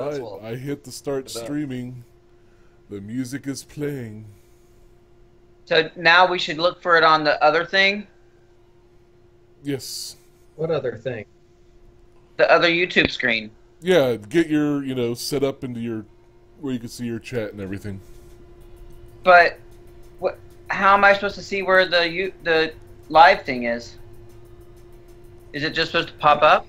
right, I hit the start streaming. The music is playing. So now we should look for it on the other thing? Yes. What other thing? The other YouTube screen. Yeah, get your, set up into your, where you can see your chat and everything. But, how am I supposed to see where the live thing is? Is it just supposed to pop up?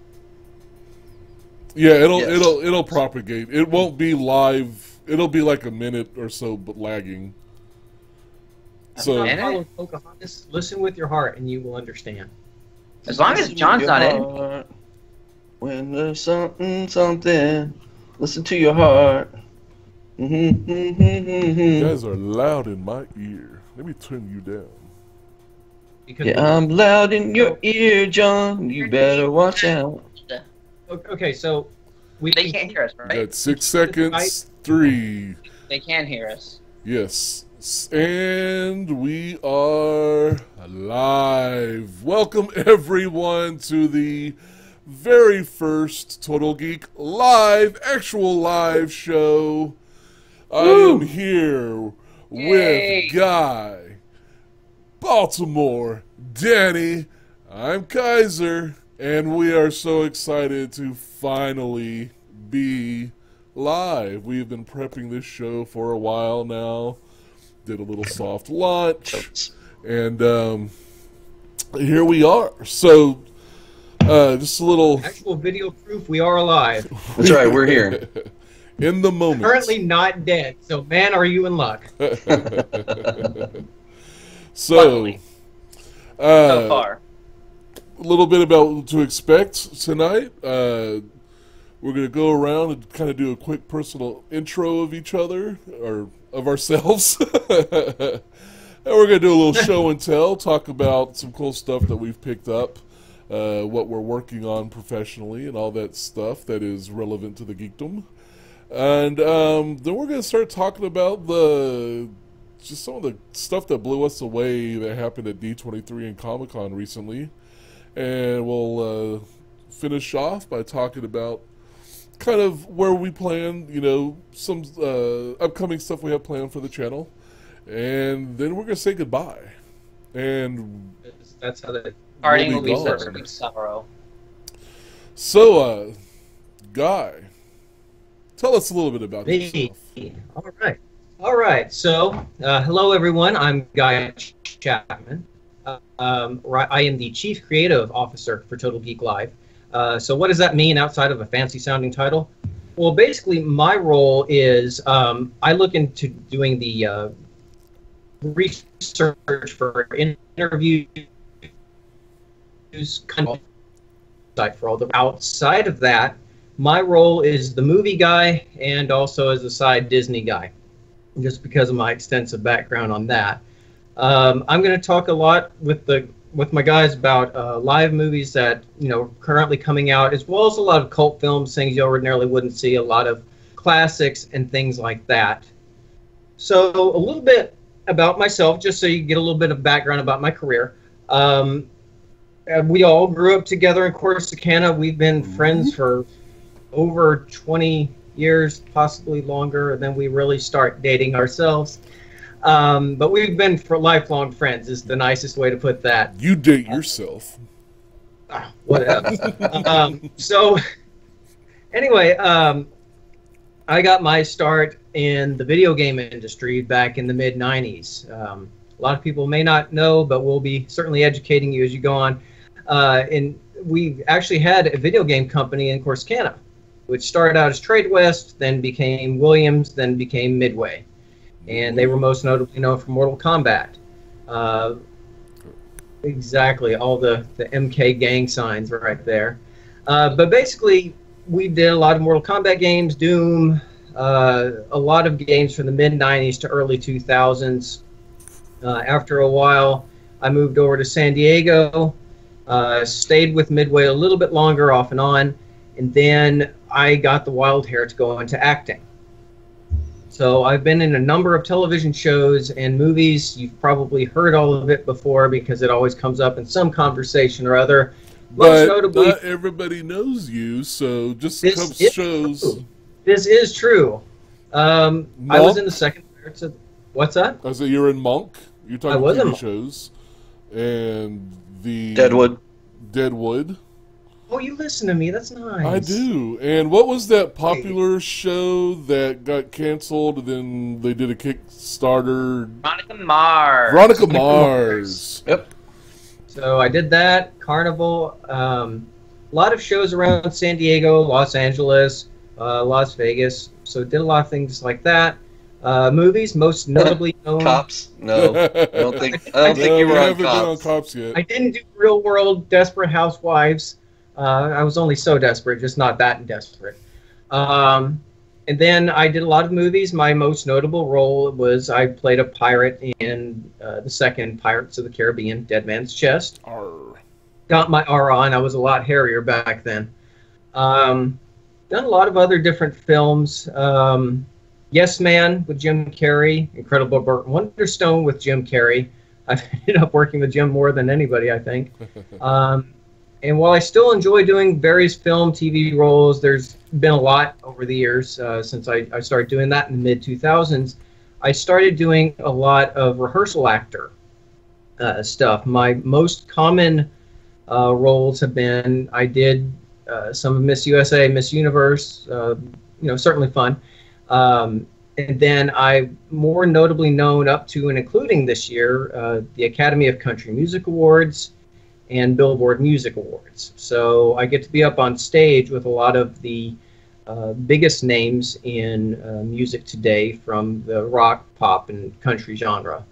Yeah, it'll propagate. It won't be live. It'll be like a minute or so, but lagging. So Pocahontas, listen with your heart, and you will understand. As long as John's not in. When there's something, listen to your heart. You guys are loud in my ear. Let me turn you down. Yeah, I'm loud in your ear, John. You better watch out. Okay, so they can't hear us, right? We got 6 seconds. 3. They can hear us. Yes. And we are live. Welcome everyone to the very first Total Geek actual live show. I am here with Guy, Baltimore, Danny, I'm Kaiser, and we are so excited to finally be live. We've been prepping this show for a while now. Did a little soft launch, and here we are. So, just a little actual video proof we are alive. That's right, we're here. In the moment. Currently not dead, so man, are you in luck. So far. A little bit about what to expect tonight. We're going to go around and kind of do a quick personal intro of each other, or of ourselves. And we're going to do a little show and tell, talk about some cool stuff that we've picked up, what we're working on professionally, and all that stuff that is relevant to the geekdom. And then we're going to start talking about just some of the stuff that blew us away that happened at D23 and Comic-Con recently. And we'll finish off by talking about kind of where we plan, some upcoming stuff we have planned for the channel. And then we're going to say goodbye. And that's how the parting will be such a big sorrow. So, Guy, tell us a little bit about yourself. All right. So, hello everyone. I'm Guy Chapman. I am the Chief Creative Officer for Total Geek Live. So what does that mean outside of a fancy-sounding title? Well, basically, my role is I look into doing the research for interviews, kind of for all the. Outside of that, my role is the movie guy and also as a side Disney guy, just because of my extensive background on that. I'm going to talk a lot with my guys about live movies that currently coming out, as well as a lot of cult films, things you ordinarily wouldn't see, a lot of classics and things like that. So a little bit about myself, just so you get a little bit of background about my career. We all grew up together in Corsicana. We've been friends for over 20 years, possibly longer, and then we really start dating ourselves. But we've been lifelong friends is the nicest way to put that. You date yourself. Whatever. So, anyway, I got my start in the video game industry back in the mid-90s. A lot of people may not know, but we'll be certainly educating you as you go on. And we actually had a video game company in Corsicana, which started out as Trade West, then became Williams, then became Midway. And they were most notably known for Mortal Kombat. Exactly, all the MK gang signs right there. But basically, we did a lot of Mortal Kombat games, Doom, a lot of games from the mid-90s to early 2000s. After a while, I moved over to San Diego, stayed with Midway a little bit longer off and on, and then I got the wild hair to go into acting. So I've been in a number of television shows and movies. You've probably heard all of it before because it always comes up in some conversation or other. But not everybody knows you, so just a couple shows. This is true. I was in the second Pirates of... What's that? I said you're in Monk. You're talking I was in TV Monk. shows. And the... Deadwood. Oh, you listen to me. That's nice. I do. And what was that popular show that got canceled and then they did a Kickstarter? Veronica Mars. Veronica Mars. Yep. So I did that. Carnival. A lot of shows around San Diego, Los Angeles, Las Vegas. So did a lot of things like that. Movies, most notably known. Cops? No, I don't think you were on haven't been on Cops. Cops yet. I didn't do Real World, Desperate Housewives. I was only so desperate, just not that desperate. And then I did a lot of movies. My most notable role was I played a pirate in the second Pirates of the Caribbean, Dead Man's Chest. Arr. Got my R on. I was a lot hairier back then. Done a lot of other different films. Yes Man with Jim Carrey, Incredible Burt Wonderstone with Jim Carrey. I've ended up working with Jim more than anybody, I think. And while I still enjoy doing various film, TV roles, there's been a lot over the years since I started doing that in the mid-2000s. I started doing a lot of rehearsal actor stuff. My most common roles have been, I did some of Miss USA, Miss Universe, certainly fun. And then I more notably known up to and including this year, the Academy of Country Music Awards and Billboard Music Awards. So I get to be up on stage with a lot of the biggest names in music today from the rock, pop, and country genre.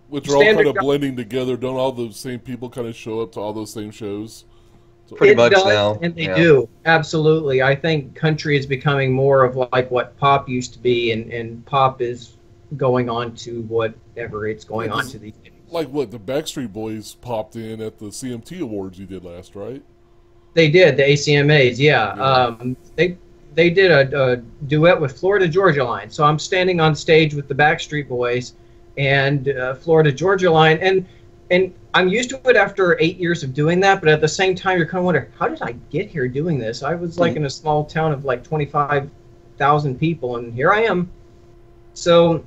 Which are all kind of blending together. Don't all the same people kind of show up to all those same shows? So Pretty much now. And they do, absolutely. I think country is becoming more of like what pop used to be, and pop is going on to whatever it's going on to these days. Like what, the Backstreet Boys popped in at the CMT Awards you did last, right? They did, the ACMAs, yeah. They did a duet with Florida Georgia Line. So I'm standing on stage with the Backstreet Boys and Florida Georgia Line, and I'm used to it after 8 years of doing that, but at the same time you're kind of wondering, how did I get here doing this? I was like in a small town of like 25,000 people, and here I am. So,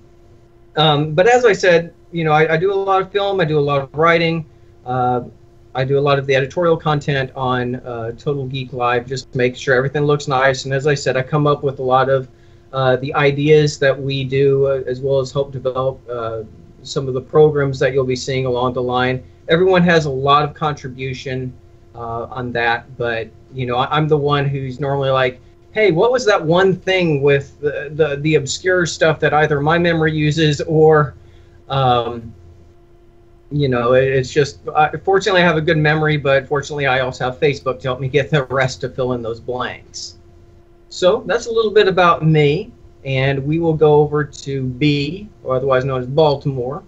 but as I said, I do a lot of film, I do a lot of writing, I do a lot of the editorial content on Total Geek Live, just to make sure everything looks nice. And as I said, I come up with a lot of the ideas that we do, as well as help develop some of the programs that you'll be seeing along the line. Everyone has a lot of contribution on that, but I'm the one who's normally like, hey, what was that one thing with the obscure stuff that either my memory uses or it's just, fortunately I have a good memory, but fortunately I also have Facebook to help me get the rest to fill in those blanks. So that's a little bit about me, and we will go over to B, or otherwise known as Baltimore.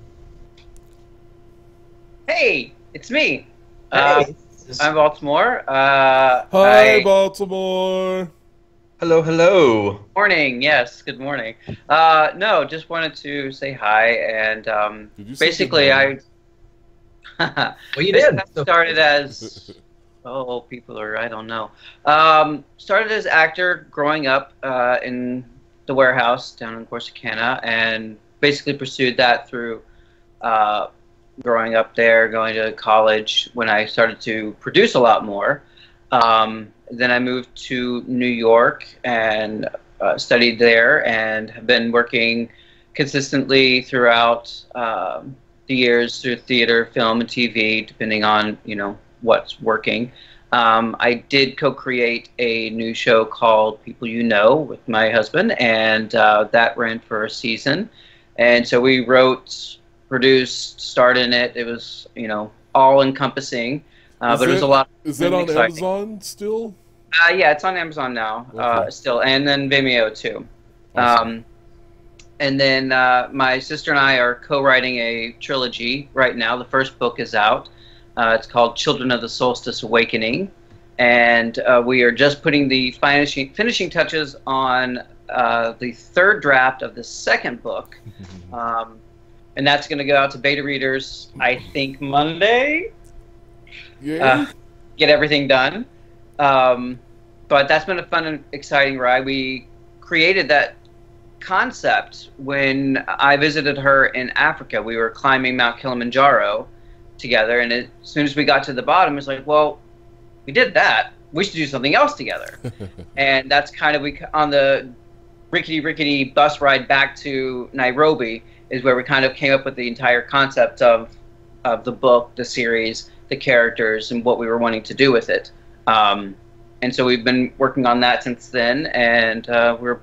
Hey, it's me. Hey. I'm Baltimore. Hi, Baltimore. Hello. Morning. Yes, good morning. No, just wanted to say hi, and basically I. Well, you did. Started as people are, I don't know. Started as actor growing up in the warehouse down in Corsicana, and basically pursued that through growing up there, going to college when I started to produce a lot more. Then I moved to New York and studied there, and have been working consistently throughout the years through theater, film, and TV, depending on what's working. I did co-create a new show called People You Know with my husband, and that ran for a season. And so we wrote, produced, starred in it. It was all encompassing. But it was a lot. Is that on Amazon still? Yeah, it's on Amazon now, okay. Still, and then Vimeo too. Awesome. And then my sister and I are co-writing a trilogy right now. The first book is out. It's called Children of the Solstice Awakening, and we are just putting the finishing touches on the third draft of the second book, and that's going to go out to beta readers, I think, Monday. Yeah. Get everything done. but that's been a fun and exciting ride. We created that concept when I visited her in Africa. We were climbing Mount Kilimanjaro together, and as soon as we got to the bottom, it's like, well, we did that. We should do something else together. And that's kind of, on the rickety bus ride back to Nairobi is where we kind of came up with the entire concept of the book, the series, the characters, and what we were wanting to do with it. And so we've been working on that since then, and we're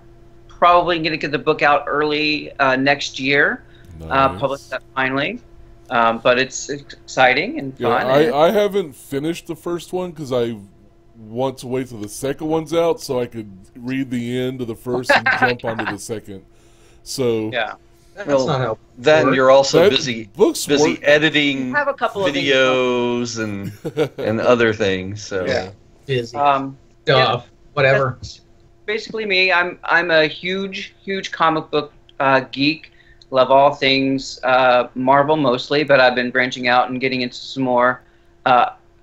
probably going to get the book out early next year, Nice. publish that finally. But it's exciting and fun. I haven't finished the first one because I want to wait till the second one's out so I could read the end of the first and jump onto the second. So yeah. That's Well, not how. Then you're also That busy books work. editing I have a couple of things. videos and other things. So Yeah. Busy Yeah. stuff, whatever. That's basically me. I'm a huge comic book geek. Love all things Marvel mostly, but I've been branching out and getting into some more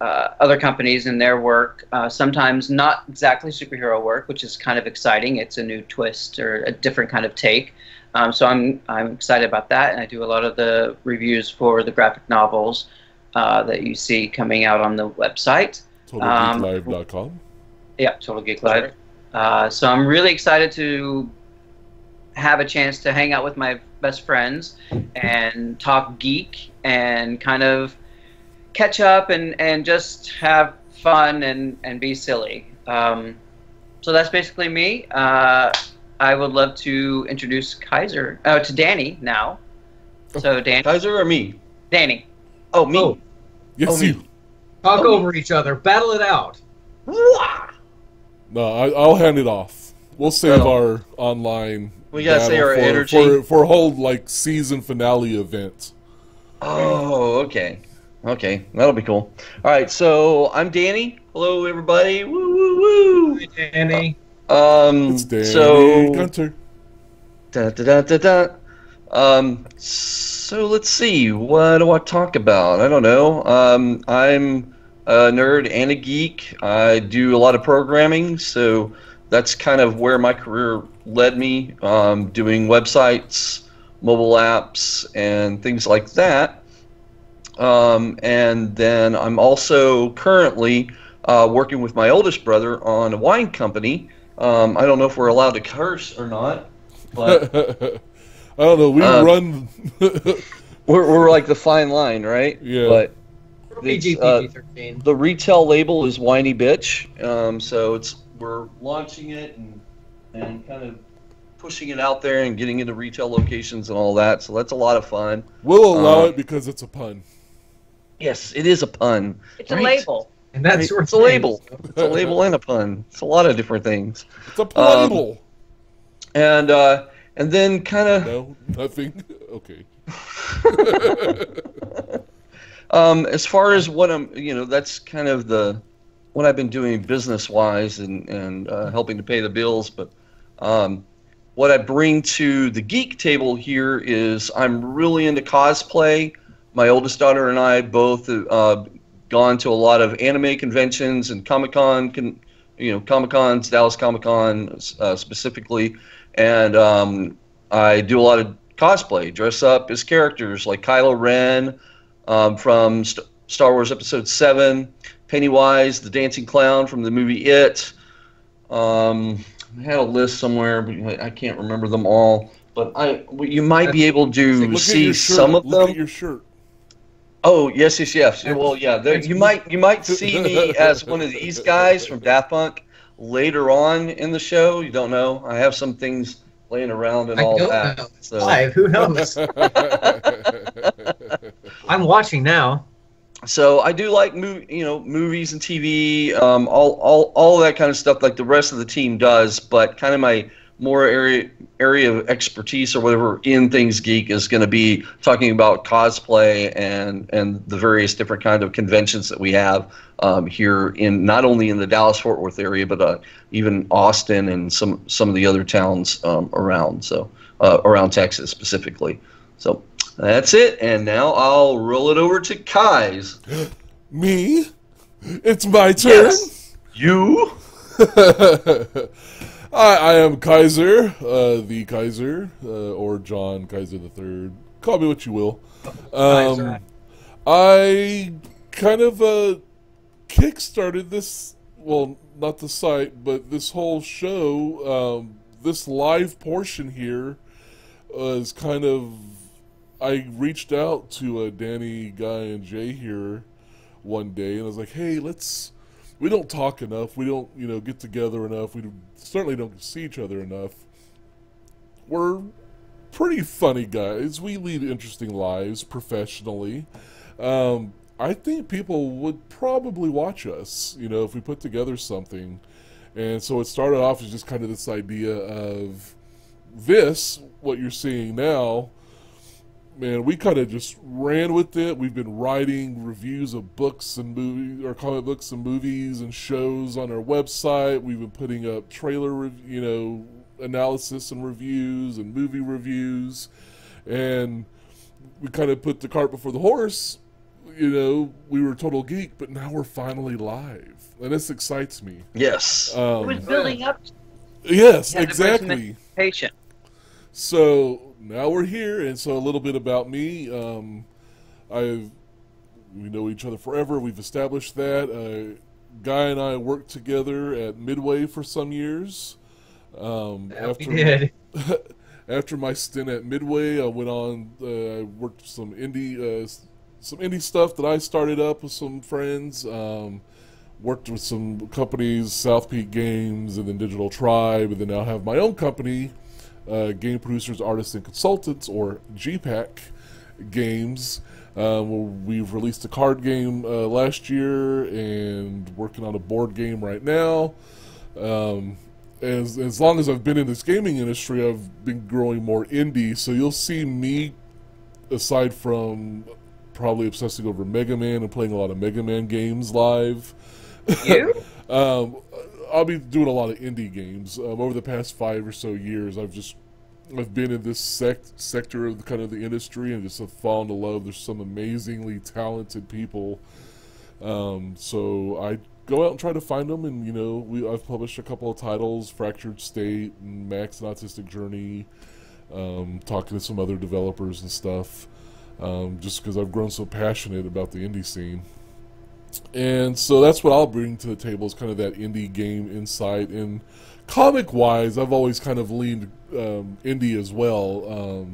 other companies and their work. Sometimes not exactly superhero work, which is kind of exciting. It's a new twist or a different kind of take. So I'm excited about that, and I do a lot of the reviews for the graphic novels that you see coming out on the website. TotalGeekLive.com. Yeah, Total Geek Live. So I'm really excited to have a chance to hang out with my best friends and talk geek and kind of catch up and just have fun and be silly. So that's basically me. I would love to introduce to Danny now. So Danny. Kaiser or me? Danny. Oh, me. Oh. Yes, Oh, me. you. Talk over each other. Battle it out. No, I'll hand it off. We'll save Oh. our online. We gotta say battle our for, energy. for a whole like season finale event. Oh, okay. Okay, that'll be cool. All right, so I'm Danny. Hello, everybody. Woo, woo, woo. Hi, Danny. It's Danny So Gunter. Da, da, da, da, da. So let's see. What do I talk about? I don't know. I'm a nerd and a geek. I do a lot of programming, so that's kind of where my career led me, doing websites, mobile apps, and things like that. And then I'm also currently working with my oldest brother on a wine company. I don't know if we're allowed to curse or not, but I don't know. We run. we're like the fine line, right? Yeah. But PG, it's, PG-13. the retail label is Whiny Bitch, so we're launching it and kind of pushing it out there and getting into retail locations and all that. So that's a lot of fun. We'll allow it because it's a pun. Yes, it is a pun. It's a right? label. And that's Right, sort of it's a label. It's a label and a pun. It's a lot of different things. It's a label. And then kind of No, nothing. Okay. as far as what that's kind of what I've been doing business wise and helping to pay the bills. But what I bring to the geek table here is I'm really into cosplay. My oldest daughter and I both gone to a lot of anime conventions and Comic-Cons, Dallas Comic-Con specifically, and I do a lot of cosplay, dress up as characters like Kylo Ren from Star Wars Episode 7, Pennywise, the dancing clown from the movie It. I had a list somewhere, but I can't remember them all. But you might be able to see some of them. Look at your shirt. Oh, yes. Well, yeah, you might see me as one of these guys from Daft Punk later on in the show. You don't know. I have some things laying around and all that. Know. So. Live, who knows? I'm watching now. So I do like movies and TV, all that kind of stuff like the rest of the team does. But kind of my more area of expertise or whatever in Things Geek is going to be talking about cosplay and the various different kind of conventions that we have here in not only in the Dallas-Fort Worth area, but even Austin and some of the other towns around. So around Texas specifically. So that's it. And now I'll roll it over to Kai's. Me? It's my turn. Yes. You? I am Kaiser, the Kaiser, or John Kaiser the Third. Call me what you will. I kind of kick-started this, well, not the site, but this whole show, this live portion here is kind of, I reached out to Danny, Guy, and Jay here one day, and I was like, hey, we don't talk enough, we don't, get together enough, we certainly don't see each other enough. We're pretty funny guys, we lead interesting lives professionally. I think people would probably watch us, if we put together something. And so it started off as just kind of this idea of what you're seeing now. Man, we kind of just ran with it. We've been writing reviews of books and movies, or comic books and movies and shows on our website. We've been putting up trailer, analysis and reviews and movie reviews. And we kind of put the cart before the horse. We were Total Geek, but now we're finally live, and this excites me. Yes. It was building up. Yes, exactly. Patient. So now we're here, and so a little bit about me. We know each other forever. We've established that. Guy and I worked together at Midway for some years. We did. After my stint at Midway, I went on. I worked some indie stuff that I started up with some friends. Worked with some companies, South Peak Games, and then Digital Tribe, and then now have my own company, Game Producers, Artists, and Consultants, or GPAC Games. We've released a card game last year, and working on a board game right now. As long as I've been in this gaming industry, I've been growing more indie, so you'll see me, aside from probably obsessing over Mega Man and playing a lot of Mega Man games live. You? I'll be doing a lot of indie games. Over the past 5 or so years, I've been in this sector of the industry, and just have fallen to love. There's some amazingly talented people. So I go out and try to find them, and I've published a couple of titles, Fractured State and Max and Autistic Journey, talking to some other developers and stuff. Just because I've grown so passionate about the indie scene. And so that's what I'll bring to the table, is kind of that indie game insight. And comic-wise, I've always kind of leaned indie as well.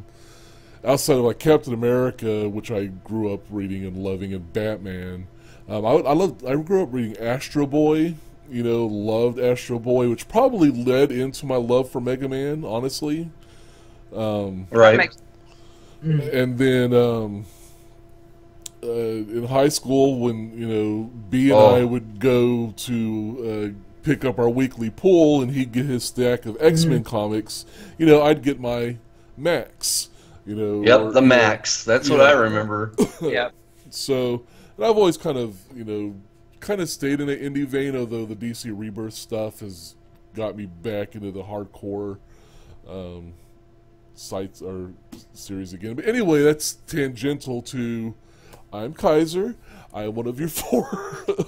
Outside of Captain America, which I grew up reading and loving, and Batman, I grew up reading Astro Boy. Loved Astro Boy, which probably led into my love for Mega Man, honestly. Right. And then in high school, when B and I would go to pick up our weekly pool, and he'd get his stack of X-Men comics, I'd get my Max. Yep, the Max. That's what I remember. Yep. So, and I've always kind of stayed in an indie vein, although the DC Rebirth stuff has got me back into the hardcore sites or series again. But anyway, that's tangential to I'm Kaiser. I am one of your 4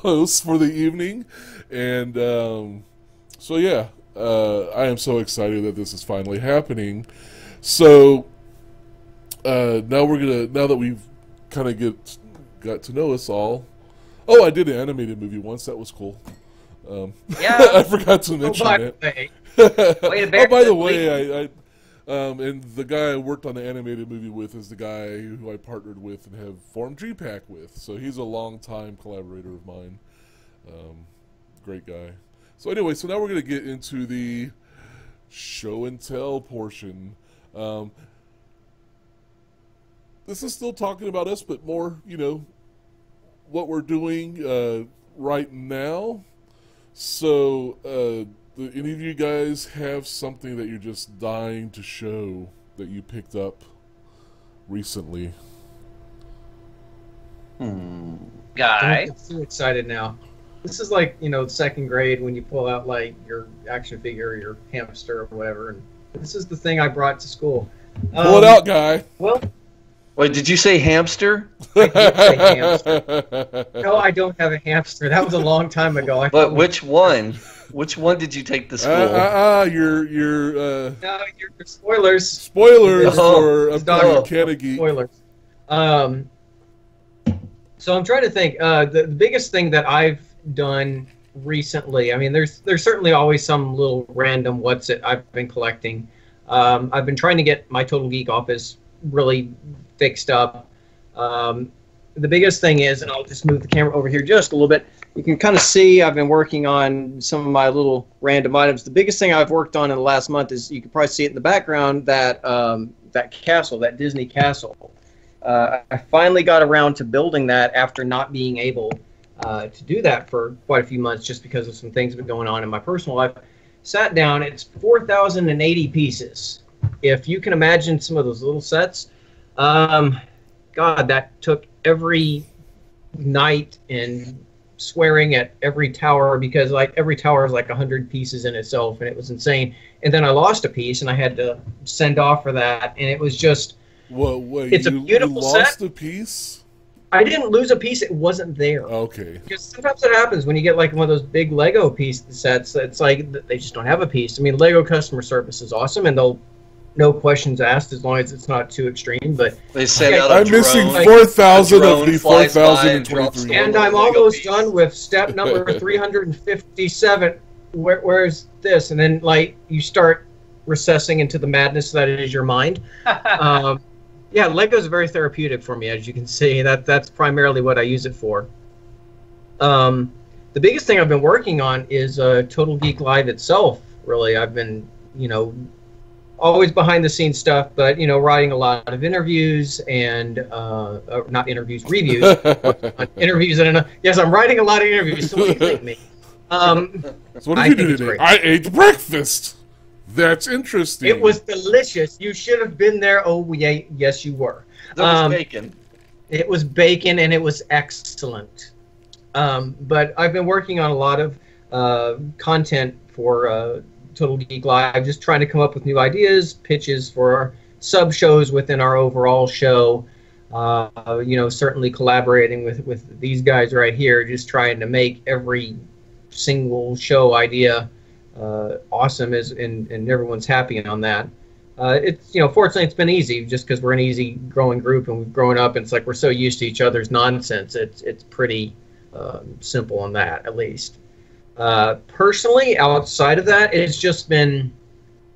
hosts for the evening. And so yeah, I am so excited that this is finally happening. So now that we've kind of got to know us all. Oh, I did an animated movie once. That was cool. Yeah. I forgot to mention that. Oh, by the way, I and the guy I worked on the animated movie with is the guy who I partnered with and have formed GPAC with. So he's a long-time collaborator of mine. Great guy. So anyway, now we're going to get into the show and tell portion. This is still talking about us, but more, what we're doing right now. So, do any of you guys have something that you're just dying to show that you picked up recently? Guy? Don't get too excited now. This is like, second grade when you pull out your action figure or your hamster or whatever. And this is the thing I brought to school. Pull it out, Guy. Well, wait, did you say hamster? I did say hamster. No, I don't have a hamster. That was a long time ago. But which one? Which one did you take to school? Your No, your spoilers. spoilers Oh, for His daughter. Canna Geek. Spoilers. So I'm trying to think. The biggest thing that I've done recently, I mean, there's certainly always some little random what's it I've been collecting. I've been trying to get my Total Geek office really fixed up. The biggest thing is, and I'll just move the camera over here just a little bit, you can kind of see I've been working on some of my little random items. The biggest thing I've worked on in the last month is, you can probably see it in the background, that that castle, that Disney castle. I finally got around to building that after not being able to do that for quite a few months, just because of some things that have been going on in my personal life. Sat down, it's 4,080 pieces. If you can imagine some of those little sets, God, that took every night and swearing at every tower, because like every tower is like 100 pieces in itself, and it was insane. And then I lost a piece and I had to send off for that, and it was just, Wait, it's a beautiful you lost set. a piece? I didn't lose a piece, it wasn't there. Okay. Because sometimes it happens when you get like one of those big Lego piece sets. It's like they just don't have a piece. I mean, Lego customer service is awesome, and they'll no questions asked as long as it's not too extreme. But They send out a I'm drone. missing like, 4,000 a drone of the flies by and drops 4,023. and one I'm Lego almost piece. done with step number 357. Where's this? And then like you start recessing into the madness that is your mind. Yeah, Lego is very therapeutic for me, as you can see. That's primarily what I use it for. The biggest thing I've been working on is Total Geek Live itself. Really, I've been, always behind the scenes stuff, but writing a lot of interviews and not interviews, reviews. Interviews and yes, I'm writing a lot of interviews. So what do you think, me? So what I did you think do it's today? great. I ate breakfast. That's interesting. It was delicious. You should have been there. Oh, yeah, yes, you were. That was bacon. It was bacon, and it was excellent. But I've been working on a lot of content for Total Geek Live, just trying to come up with new ideas, pitches for our sub-shows within our overall show. Certainly collaborating with these guys right here, just trying to make every single show idea awesome, and everyone's happy on that. It's fortunately it's been easy, just because we're an easy growing group and we've grown up, and it's like we're so used to each other's nonsense. It's pretty simple on that, at least. Personally, outside of that, it's just been,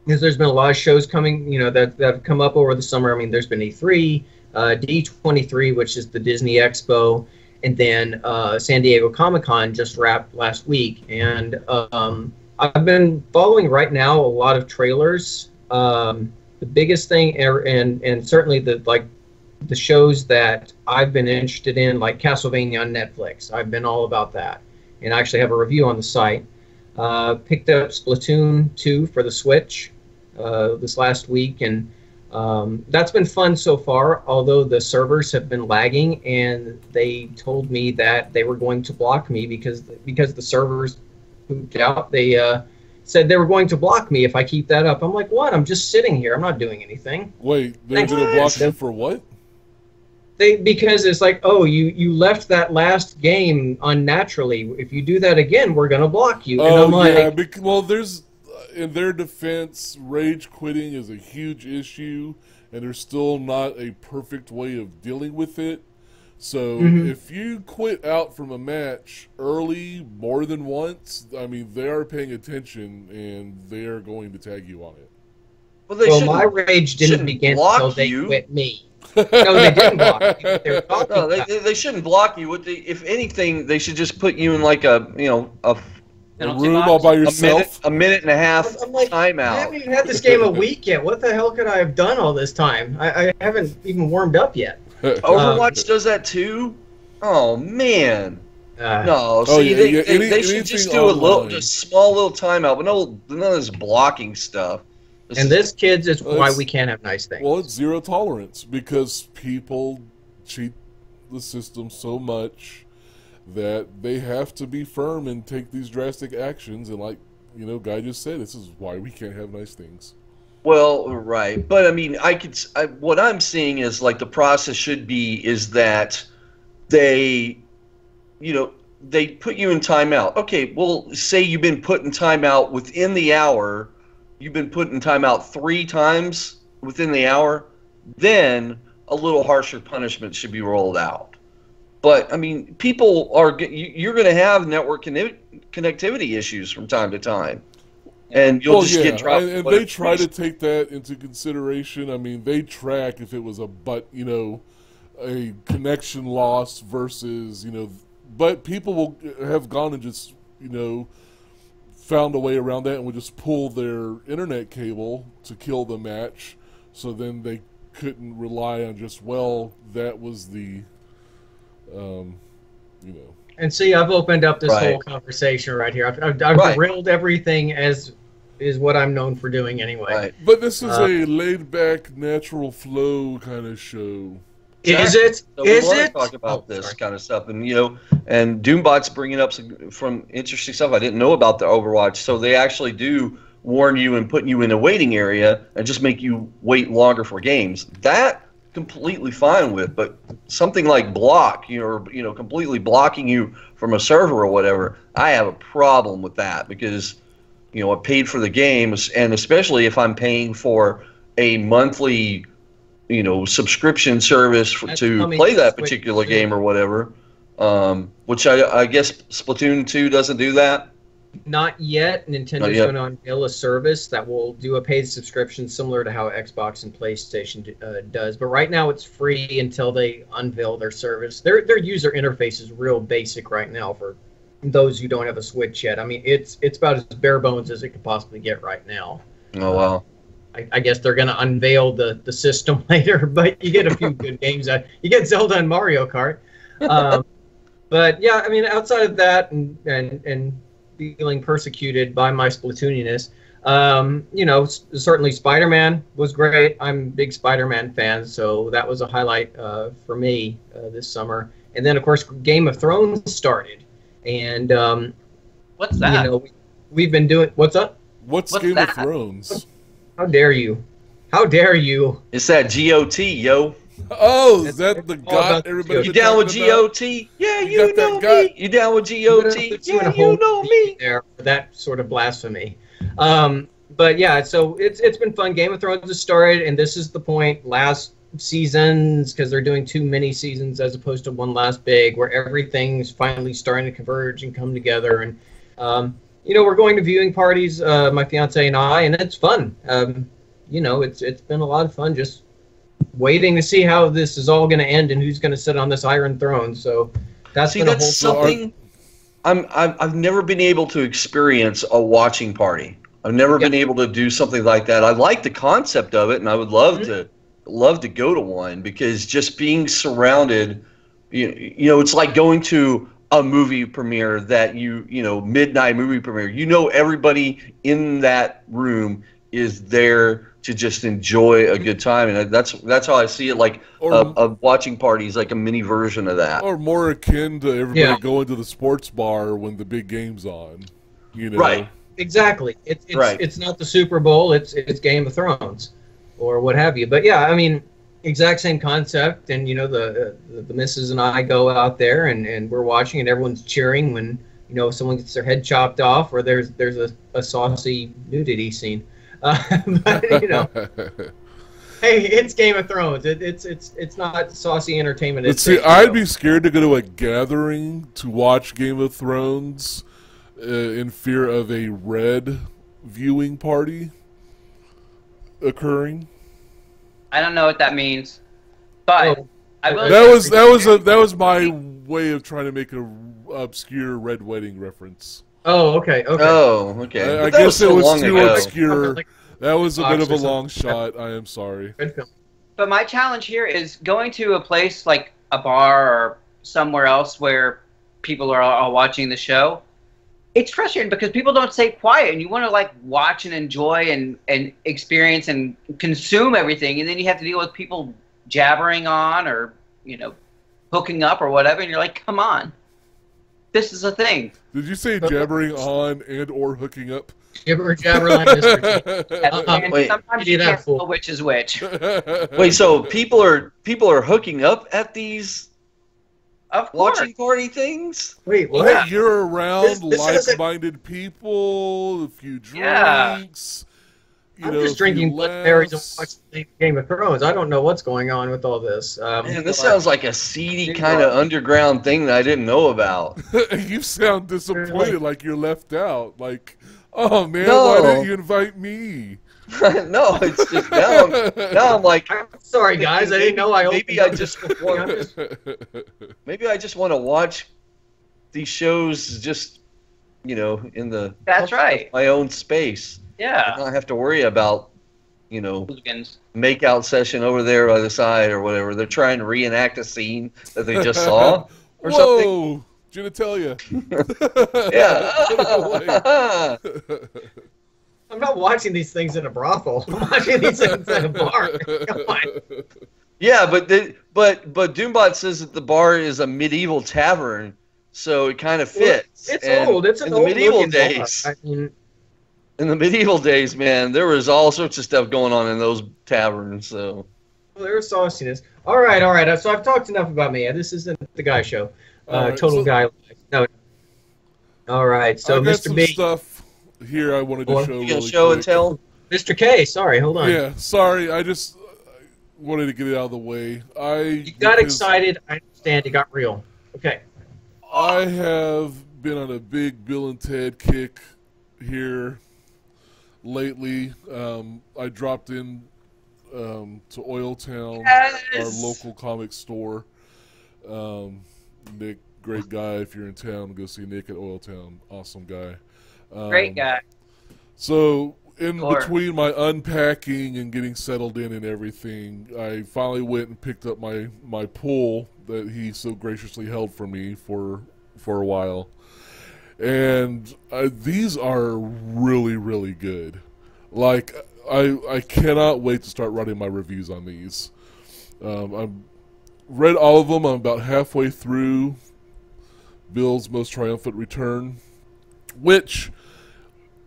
because there's been a lot of shows coming, that have come up over the summer. I mean, there's been E3, D23, which is the Disney Expo, and then San Diego Comic-Con just wrapped last week, and I've been following right now a lot of trailers. The biggest thing, and certainly the shows that I've been interested in, like Castlevania on Netflix. I've been all about that, and I actually have a review on the site. Picked up Splatoon 2 for the Switch this last week, and that's been fun so far, although the servers have been lagging, and they told me that they were going to block me because the servers pooped out. They said they were going to block me if I keep that up. I'm like, what? I'm just sitting here. I'm not doing anything. Wait, they're going to block you for what? Because it's like, oh, you left that last game unnaturally. If you do that again, we're going to block you. And I'm like, well, there's, in their defense, rage quitting is a huge issue, and there's still not a perfect way of dealing with it. So if you quit out from a match early more than once, I mean, they are paying attention, and they are going to tag you on it. Well, my rage didn't begin until they quit me. No, they didn't block me. They were talking about they shouldn't block you. If anything, they should just put you in like a room all by yourself. A minute and a half I'm like, timeout. I haven't even had this game a week yet. What the hell could I have done all this time? I haven't even warmed up yet. Overwatch does that too. Oh man. No, Oh, see, yeah, they should just do a small little timeout, but none of this blocking stuff. And this, kids, is why we can't have nice things. Well, it's zero tolerance, because people cheat the system so much that they have to be firm and take these drastic actions. And like, Guy just said, this is why we can't have nice things. Well, right, but I mean, what I'm seeing is like the process should be is that they, they put you in timeout. Okay, well, say you've been put in timeout within the hour. You've been put in timeout 3 times within the hour. Then a little harsher punishment should be rolled out. But I mean, people are you're going to have network connectivity issues from time to time, and you'll just get dropped. And they try to take that into consideration. I mean, they track if it was a connection loss versus but people will have gone and just found a way around that and would just pull their internet cable to kill the match. So then they couldn't rely on just that was the And see, I've opened up this Right. whole conversation right here. I've Right. grilled everything as is what I'm known for doing anyway. Right. But this is a laid-back, natural flow kind of show. Is it? So we Is want it? to talk about this Sorry. kind of stuff, and and Doombot's bringing up some interesting stuff I didn't know about the Overwatch. So they actually do warn you and put you in a waiting area and just make you wait longer for games. That completely fine with, but something like block, completely blocking you from a server or whatever, I have a problem with that because, I paid for the games, and especially if I'm paying for a monthly, subscription service to play that particular game or whatever, which I guess Splatoon 2 doesn't do that. Not yet. Nintendo's going to unveil a service that will do a paid subscription similar to how Xbox and PlayStation does. But right now it's free until they unveil their service. Their user interface is real basic right now for those who don't have a Switch yet. I mean, it's about as bare bones as it could possibly get right now. Oh, wow. I guess they're going to unveil the system later, but you get a few good games. You get Zelda and Mario Kart. But yeah, I mean, outside of that and feeling persecuted by my Splatooniness, certainly Spider-Man was great. I'm a big Spider-Man fan, so that was a highlight for me this summer. And then, of course, Game of Thrones started. And what's that? We've been doing... What's up? What's Game of Thrones? How dare you? How dare you? It's that GOT, yo. Oh, is that the all about GOT the everybody You been down with talking about? GOT? Yeah, You you got know that me. You down with GOT? Yeah, you know me. There for that sort of blasphemy. But yeah, so it's been fun. Game of Thrones has started, and this is the point. Last seasons, because they're doing 2 mini seasons as opposed to one last big, where everything's finally starting to converge and come together. And we're going to viewing parties, my fiance and I, and it's fun. It's been a lot of fun just waiting to see how this is all going to end and who's going to sit on this Iron Throne. So that's something I've never been able to experience a watching party. I've never been able to do something like that. I like the concept of it, and I would love to go to one because just being surrounded, it's like going to a movie premiere that midnight movie premiere. Everybody in that room is there to just enjoy a good time, and that's how I see it. Like a watching party is like a mini version of that, or more akin to everybody going to the sports bar when the big game's on. Right? Exactly. It's right. It's not the Super Bowl. It's Game of Thrones, or what have you. But yeah, I mean, exact same concept. And the missus and I go out there and we're watching, and everyone's cheering when someone gets their head chopped off, or there's a saucy nudity scene. But hey, it's Game of Thrones. It's not saucy entertainment. Let's see, I'd be scared to go to a gathering to watch Game of Thrones in fear of a red viewing party occurring. I don't know what that means, but I will. That was my way of trying to make an obscure red wedding reference. Oh, okay. Oh, okay. I guess it was too ago. obscure. That was a bit of a long shot. I am sorry. But my challenge here is going to a place like a bar or somewhere else where people are all watching the show. It's frustrating because people don't stay quiet, and you want to watch and enjoy and experience and consume everything, and then you have to deal with people jabbering on or hooking up or whatever, and you're like, come on, this is a thing. Did you say jabbering on and or hooking up? Jabber line Mr. Wait, sometimes you can't tell which is which. Wait, so people are hooking up at these Of course. watching party things? Wait, Well, what? hey, you're around This isn't- like-minded people, a few Yeah. drinks. I'm just drinking blackberries and watching Game of Thrones. I don't know what's going on with all this. Man, this sounds like a seedy kind of underground thing that I didn't know about. You sound disappointed, like you're left out. Like, oh man, No. why didn't you invite me? No, it's just now I'm like, I'm sorry, guys. I didn't know I opened maybe I up just this- want, maybe I just want to watch these shows just, in the That's right. my own space. Yeah. I don't have to worry about, Hooligans. makeout session over there by the side or whatever. They're trying to reenact a scene that they just saw or something. Whoa, genitalia. Yeah. I'm not watching these things in a brothel. I'm watching these things at a bar. Come on. Yeah, but Doombot says that the bar is a medieval tavern, so it kind of fits. It's And old. It's an in the old medieval looking bar. days. I mean, In the medieval days, man, there was all sorts of stuff going on in those taverns. So well, there's sauciness. All right. So I've talked enough about me. This isn't the guy show. All right, Total so- guy. No. All right. So I got Mr. some B, stuff here I wanted to Or- show. you Really gonna show quick. and tell? Mr. K. Sorry, hold on. Yeah, sorry. I just wanted to get it out of the way. You got excited. I understand. It got real. Okay. I have been on a big Bill and Ted kick here lately. I dropped in to Oiltown, Yes! our local comic store. Nick, great guy. If you're in town, go see Nick at Oiltown. Awesome guy. Great guy. So in Sure. between my unpacking and getting settled in and everything, I finally went and picked up my pull that he so graciously held for me for a while. And these are really, really good. Like, I cannot wait to start writing my reviews on these. I've read all of them. I'm about halfway through Bill's Most Triumphant Return, which,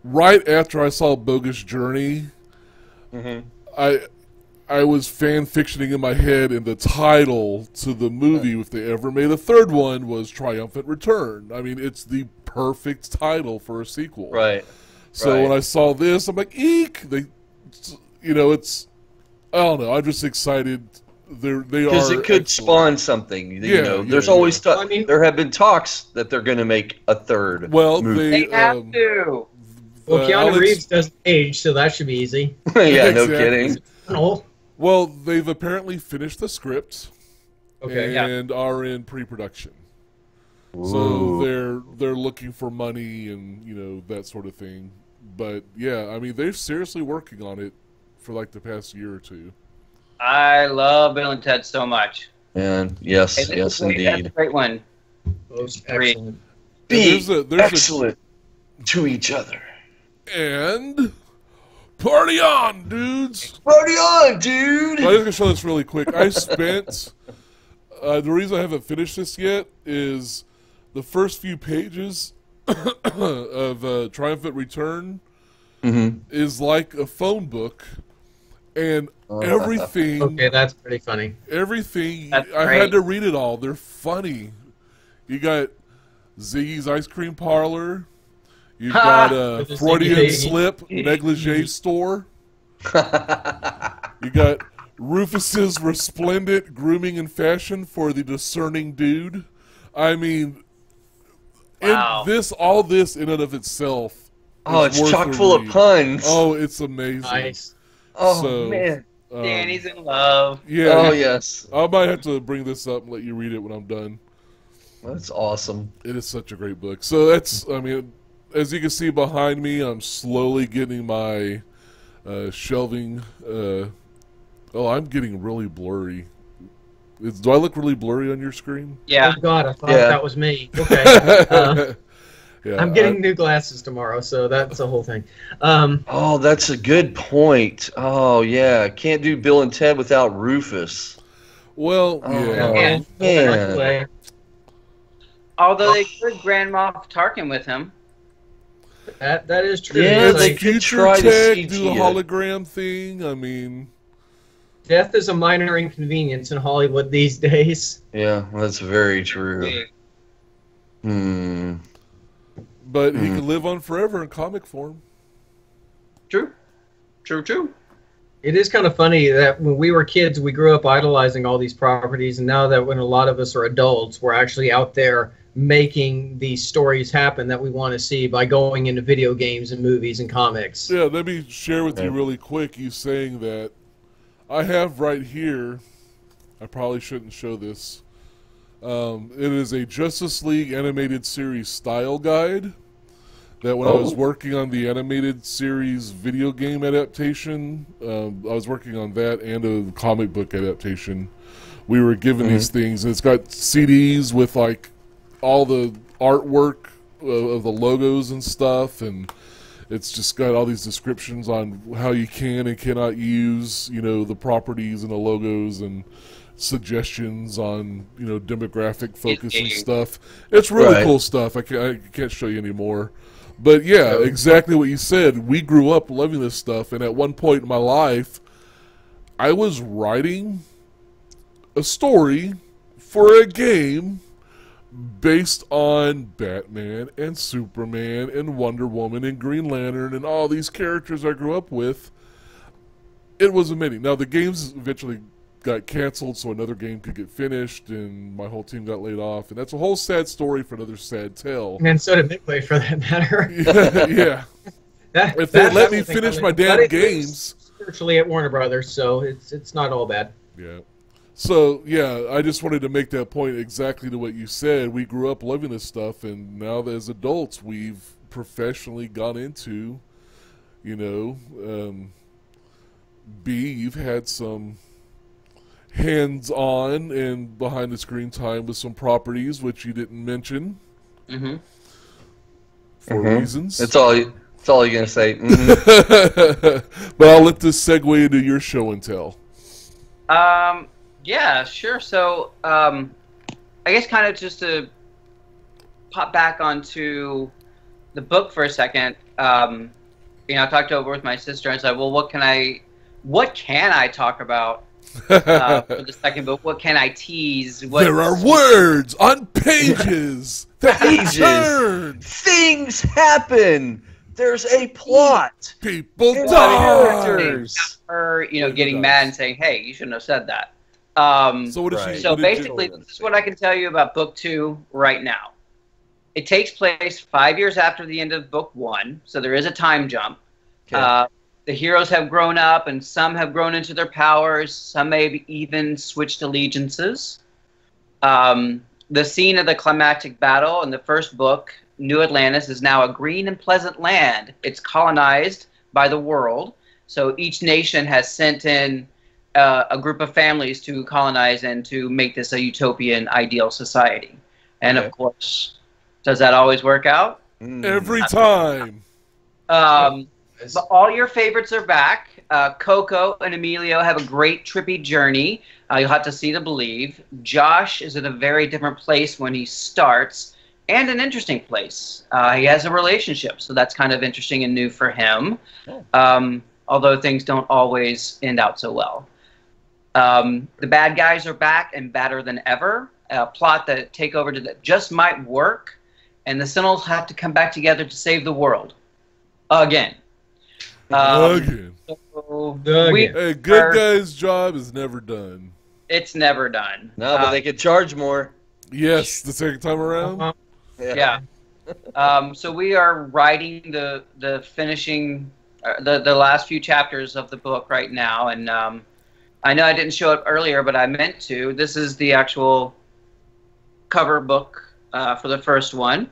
right after I saw Bogus Journey, I was fan fictioning in my head, and the title to the movie, if they ever made a third one, was Triumphant Return. I mean, it's the perfect title for a sequel. Right. So Right. when I saw this, I'm like, eek! It's, I don't know. I'm just excited. They are Because it could excellent. spawn something. Yeah, There's yeah, always I mean- there have been talks that they're going to make a third. Well, movie. They have to. Well, Keanu Alex- Reeves doesn't age, so that should be easy. Yeah, no Exactly. kidding. No. Well, they've apparently finished the script Okay. and are in pre-production. Ooh. So they're looking for money and that sort of thing. But yeah, I mean they're seriously working on it for like the past year or two. I love Bill and Ted so much. And yes, Hey, this yes, is great. That's a indeed. great one. Most Great. excellent. Be There's excellent to each other. and party on, dudes! Party on, dude! I'm just gonna show this really quick. I spent the reason I haven't finished this yet is the first few pages of Triumphant Return is like a phone book, and everything. Okay, that's pretty funny. Everything. That's I great. had to read it all. They're funny. You got Ziggy's Ice Cream Parlor. You got With the Freudian Ziggy. Slip Negligee Store. You got Rufus's Resplendent Grooming and Fashion for the Discerning Dude. I mean, Wow. all this in and of itself. Oh, is it's worth chock the full of read. puns. Oh, it's amazing. Nice. Oh, so- man. Danny's in love. Yeah. Oh, yes. I might have to bring this up and let you read it when I'm done. That's awesome. It is such a great book. So that's, I mean, as you can see behind me, I'm slowly getting my shelving. I'm getting really blurry. Do I look really blurry on your screen? Yeah. Oh, God, I thought Yeah. that was me. Okay. Yeah, I'm getting new glasses tomorrow, so that's the whole thing. Oh, that's a good point. Oh, yeah. Can't do Bill and Ted without Rufus. Well, Oh, yeah. Yeah. man. Anyway, Although they could Grand Moff Tarkin with him. that is true. Yeah, It's they like- could Future try to Tech CG do a it. hologram thing. I mean, Death is a minor inconvenience in Hollywood these days. Yeah, that's very true. Hmm. But he can live on forever in comic form. True. True. It is kind of funny that when we were kids, we grew up idolizing all these properties, and now that when a lot of us are adults, we're actually out there making these stories happen that we want to see by going into video games and movies and comics. Yeah, let me share with you really quick. You saying that I have right here. I probably shouldn't show this. It is a Justice League animated series style guide that when I was working on the animated series video game adaptation, I was working on that and a comic book adaptation. We were given these things, and it's got CDs with like all the artwork of the logos and stuff, and it's just got all these descriptions on how you can and cannot use, the properties and the logos, and suggestions on, demographic focus and stuff. It's really cool stuff. I can't show you anymore. But yeah, exactly what you said. We grew up loving this stuff, and at one point in my life, I was writing a story for a game based on Batman and Superman and Wonder Woman and Green Lantern and all these characters I grew up with. It was amazing. Now, the games eventually got canceled so another game could get finished, and my whole team got laid off, and that's a whole sad story for another sad tale. And so did Midway, for that matter. Yeah. If they let me finish my damn games. Spiritually at Warner Brothers, so it's not all bad. Yeah. So, yeah, I just wanted to make that point exactly to what you said. We grew up loving this stuff, and now as adults, we've professionally gone into, you've had some hands-on and behind-the-screen time with some properties, which you didn't mention. For reasons. That's all you're going to say. But I'll let this segue into your show and tell. Yeah, sure. So, I guess kind of just to pop back onto the book for a second, I talked over with my sister and I said, well, what can I talk about for the second book? What can I tease? There are words on pages. Things happen. There's a plot. People die. Her, getting mad and saying, hey, you shouldn't have said that. So what did she? So basically, this is what I can tell you about book 2 right now. It takes place 5 years after the end of book 1, so there is a time jump. Okay. The heroes have grown up, and some have grown into their powers. Some may even switched allegiances. The scene of the climactic battle in the first book, New Atlantis, is now a green and pleasant land. It's colonized by the world, so each nation has sent in a group of families to colonize and to make this a utopian ideal society. And of course, does that always work out? Every time. But all your favorites are back. Coco and Emilio have a great trippy journey. You'll have to see to believe. Josh is in a very different place when he starts, and an interesting place. He has a relationship, so that's kind of interesting and new for him. Although things don't always end out so well. The bad guys are back and badder than ever. A plot that takeover that just might work, and the Sentinels have to come back together to save the world. Again. Again. So hey, good guy's job is never done. It's never done. No, but they could charge more. Yes, the second time around. Yeah. So we are writing the finishing, the last few chapters of the book right now, and I know I didn't show it earlier, but I meant to. This is the actual cover book for the first one.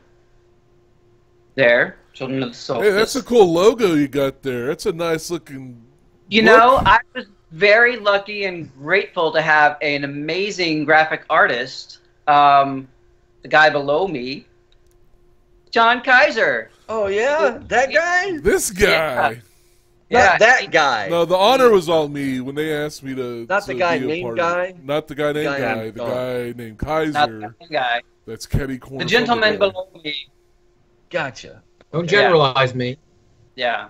There, Children of the Solstice. Hey, that's a cool logo you got there. That's a nice looking. I was very lucky and grateful to have an amazing graphic artist, the guy below me, John Kaiser. Oh yeah, that guy. This guy. Yeah. Not that guy. No, the honor was all me when they asked me to. Not the guy named Guy. Not the guy named Guy. The guy named Kaiser. Not the guy. That's Ketty Corner. The gentleman below me. Gotcha. Don't generalize me. Yeah.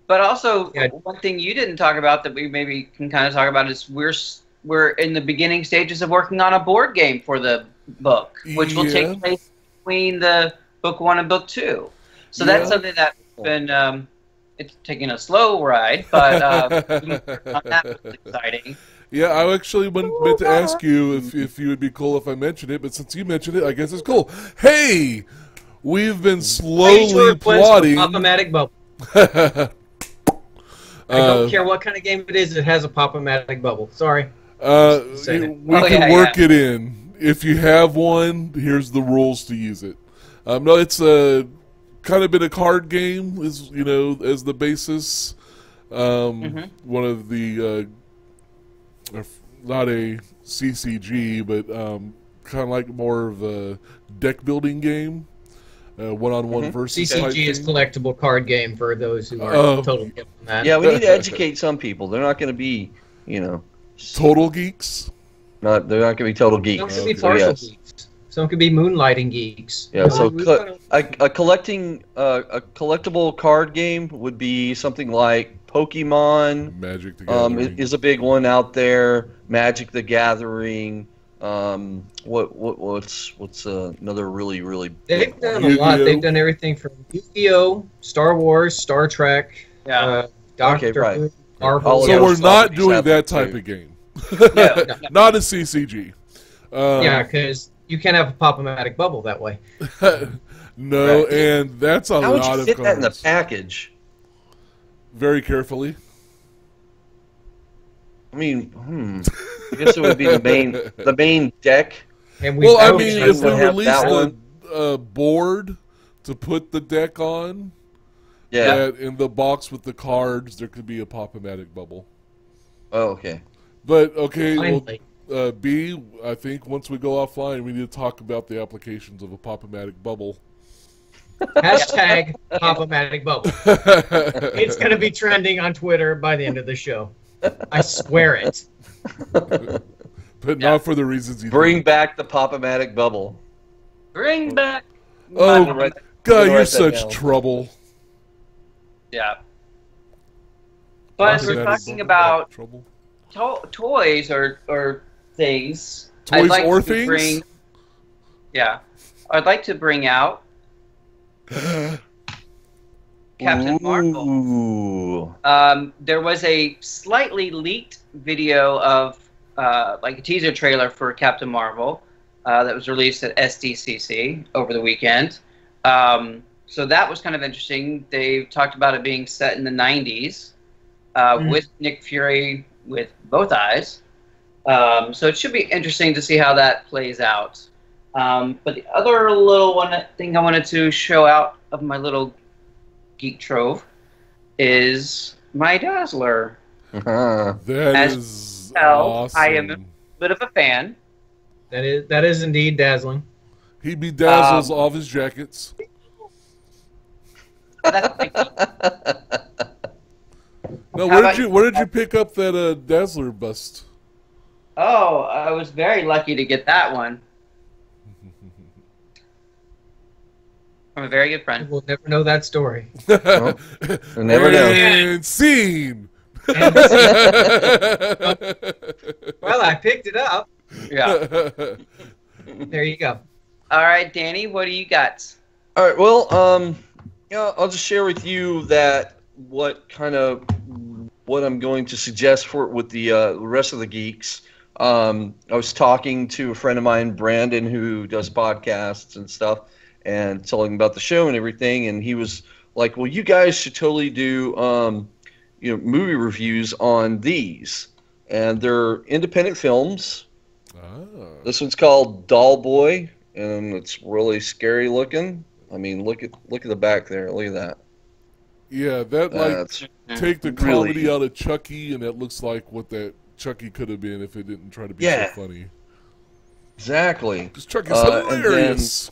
But also, Yeah. one thing you didn't talk about that we maybe can kind of talk about is we're in the beginning stages of working on a board game for the book, which will Yeah. take place between the book 1 and book 2. So Yeah. that's something that's been it's taking a slow ride, but that was exciting. Yeah, I actually meant to ask you if you would be cool if I mentioned it, but since you mentioned it, I guess it's cool. Hey, we've been slowly plotting. Pop-O-Matic bubble. I don't care what kind of game it is. It has a Pop-O-Matic bubble. Sorry. We can work it in. If you have one, here's the rules to use it. No, it's kind of been a card game, as the basis. One of the not a CCG, but kind of like more of a deck building game, one-on-one versus. CCG is collectible card game for those who are totally hip on that. Yeah, we need to educate some people. They're not going to be, total geeks. They're not going to be total geeks. Some could be partial geeks. Some could be moonlighting geeks. Yeah, so a collectible card game would be something like Pokemon. Magic the Gathering is a big one out there. Magic the Gathering. What's another really They've done a lot. They've done everything from Yu-Gi-Oh, Star Wars, Star Trek, Doctor Who, Marvel. So we're not doing that type of game. No. Not a CCG. Yeah, because you can't have a Pop-O-Matic bubble that way. No, and that's a How would lot you of fit cards. that in the package? Very carefully. I mean, I guess it would be the main deck. And Well, I mean, if we have release that the board to put the deck on, Yeah. that in the box with the cards, there could be a Pop-O-Matic bubble. Oh, okay. But, okay, Finally. well, B, I think once we go offline, we need to talk about the applications of a Pop-O-Matic bubble. Hashtag Pop-O-Matic bubble. It's going to be trending on Twitter by the end of the show. I swear it. But not for the reasons you Bring think. back the Pop-O-Matic bubble. Bring back. Oh, my- God, you're write that such down. trouble. Yeah. But as we're Pop-O-Matic talking bubble, about trouble. toys or things, Toys I'd like or to things? I'd like to bring out Captain Marvel. Ooh. There was a slightly leaked video of like a teaser trailer for Captain Marvel that was released at SDCC over the weekend. So that was kind of interesting. They talked about it being set in the 90s with Nick Fury with both eyes. So it should be interesting to see how that plays out. But the other little thing I wanted to show out of my little geek trove is my Dazzler. That is awesome. I am a bit of a fan. That is indeed dazzling. He bedazzles all of his jackets. Now, where did you pick up that Dazzler bust? Oh, I was very lucky to get that one. From a very good friend. We'll never know that story. Well, we'll never know. And scene. Well, I picked it up. Yeah. There you go. All right, Danny, what do you got? All right. Well, I'll just share with you that what I'm going to suggest with the rest of the geeks. I was talking to a friend of mine, Brandon, who does podcasts and stuff, and telling him about the show and everything. And he was like, "Well, you guys should totally do, movie reviews on these." And they're independent films. Ah. This one's called Doll Boy, and it's really scary looking. I mean, look at the back there. Look at that. Yeah, that That's take the really- comedy out of Chucky, and that looks like what that Chucky could have been if it didn't try to be Yeah. so funny. Exactly. Because Chucky's and hilarious.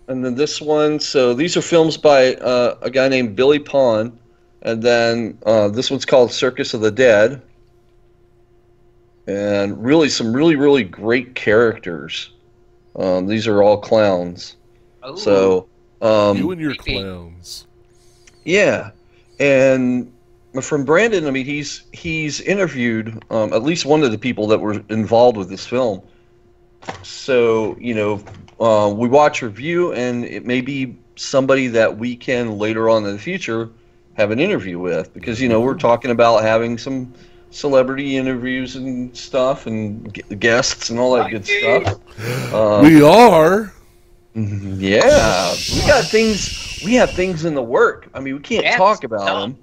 And then this one. So these are films by a guy named Billy Pond, and then this one's called Circus of the Dead. And really, some really great characters. These are all clowns. Oh, So You and your creepy. clowns. yeah, And my friend Brandon, I mean, he's interviewed at least one of the people that were involved with this film. So, you know, we watch review, and it may be somebody that we can later on in the future have an interview with, because, you know, we're talking about having some celebrity interviews and stuff, and guests and all that good stuff. We are. Yeah, we have things in the work. I mean, we can't talk about them.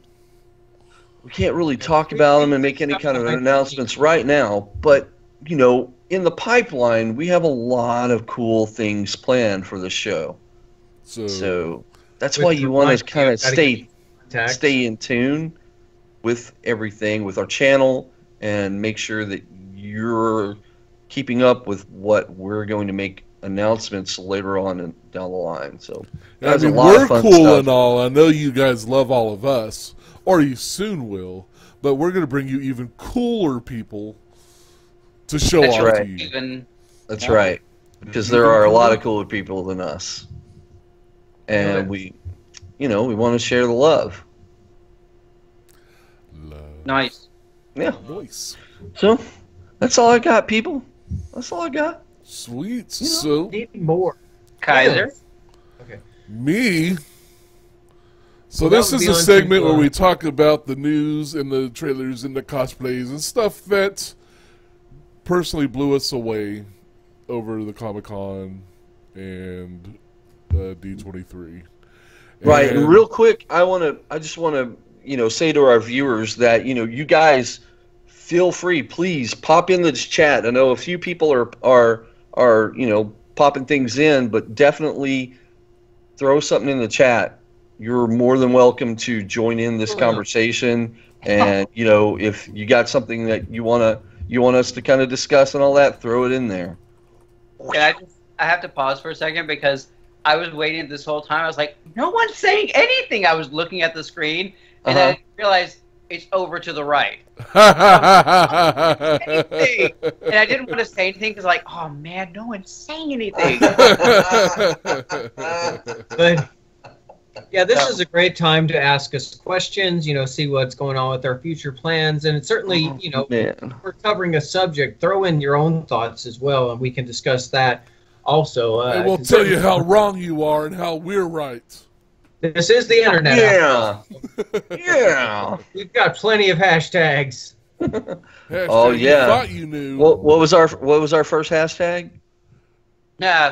We can't really talk about them and make any kind of announcements right now, but, you know, in the pipeline, we have a lot of cool things planned for the show. So that's why you want to kind of stay in tune with everything, with our channel, and make sure that you're keeping up with what we're going to make announcements later on and down the line. So I mean, we're cool and all. I know you guys love all of us, or you soon will, but we're going to bring you even cooler people to show off to you. That's right, because there are a lot of cooler people than us, and we want to share the love. Nice. Yeah. Nice. So that's all I got, people. That's all I got. Sweet. So need more. Kaiser. Okay. Me. So this is a segment where we talk about the news and the trailers and the cosplays and stuff that personally blew us away over the Comic-Con and D23. Right. And real quick, I just want to say to our viewers that, you guys feel free, please pop in the chat. I know a few people are popping things in, but definitely throw something in the chat. You're more than welcome to join in this conversation, and if you got something that you want us to kind of discuss and all that, throw it in there. I have to pause for a second, because I was waiting this whole time. I was like, no one's saying anything. I was looking at the screen, and then I realized it's over to the right. And I didn't want to say anything because, like, oh man, no one's saying anything. But yeah, this is a great time to ask us questions. See what's going on with our future plans, and it's certainly, we're covering a subject. Throw in your own thoughts as well, and we can discuss that also. And we'll tell you how wrong you are and how we're right. This is the internet. Yeah. Yeah. We've got plenty of hashtags. Oh yeah. Thought you knew. What was our first hashtag?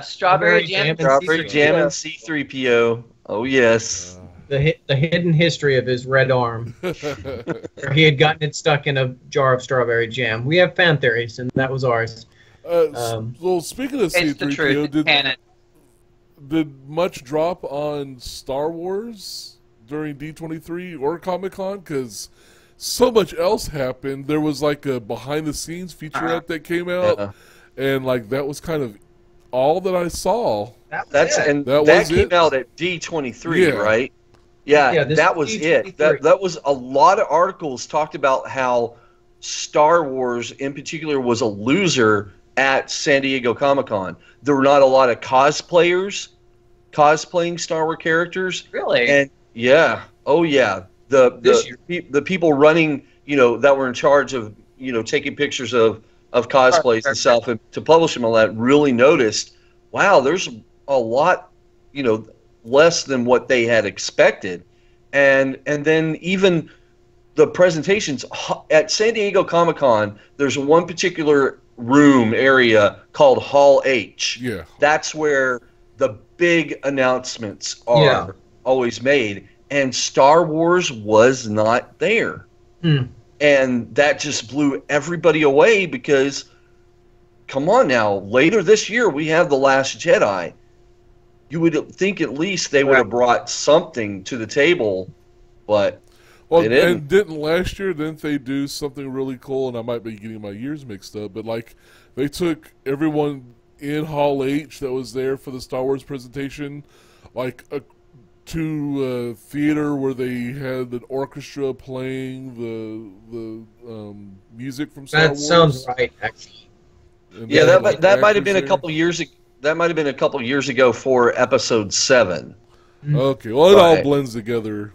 Strawberry jam. Strawberry jam and C3PO. Oh yes. The hidden history of his red arm, where he had gotten it stuck in a jar of strawberry jam. We have fan theories, and that was ours. Well, speaking of C3PO, did much drop on Star Wars during D23 or Comic-Con? Because so much else happened. There was like a behind-the-scenes featurette that came out, and like that was kind of all that I saw. That came out at D23, right? Yeah, that was it. That was a lot of articles talked about how Star Wars, in particular, was a loser at San Diego Comic-Con. There were not a lot of cosplayers cosplaying Star Wars characters. Really? And yeah, oh yeah, the people running, that were in charge of, taking pictures of cosplays and stuff, and to publish them, all that, really noticed, wow, there's a lot, less than what they had expected, and then even the presentations at San Diego Comic-Con, there's one particular room area called Hall H. Yeah. That's where the big announcements are always made, and Star Wars was not there. And that just blew everybody away, because come on now, later this year we have The Last Jedi. You would think at least they would have brought something to the table, but they didn't. And didn't last year, didn't they do something really cool? And I might be getting my years mixed up, but like they took everyone in Hall H that was there for the Star Wars presentation, like to a theater where they had an orchestra playing the music from Star Wars. That sounds right, actually. And yeah, that might have been there. a couple years. That might have been a couple years ago for Episode 7. Okay, well, it all blends together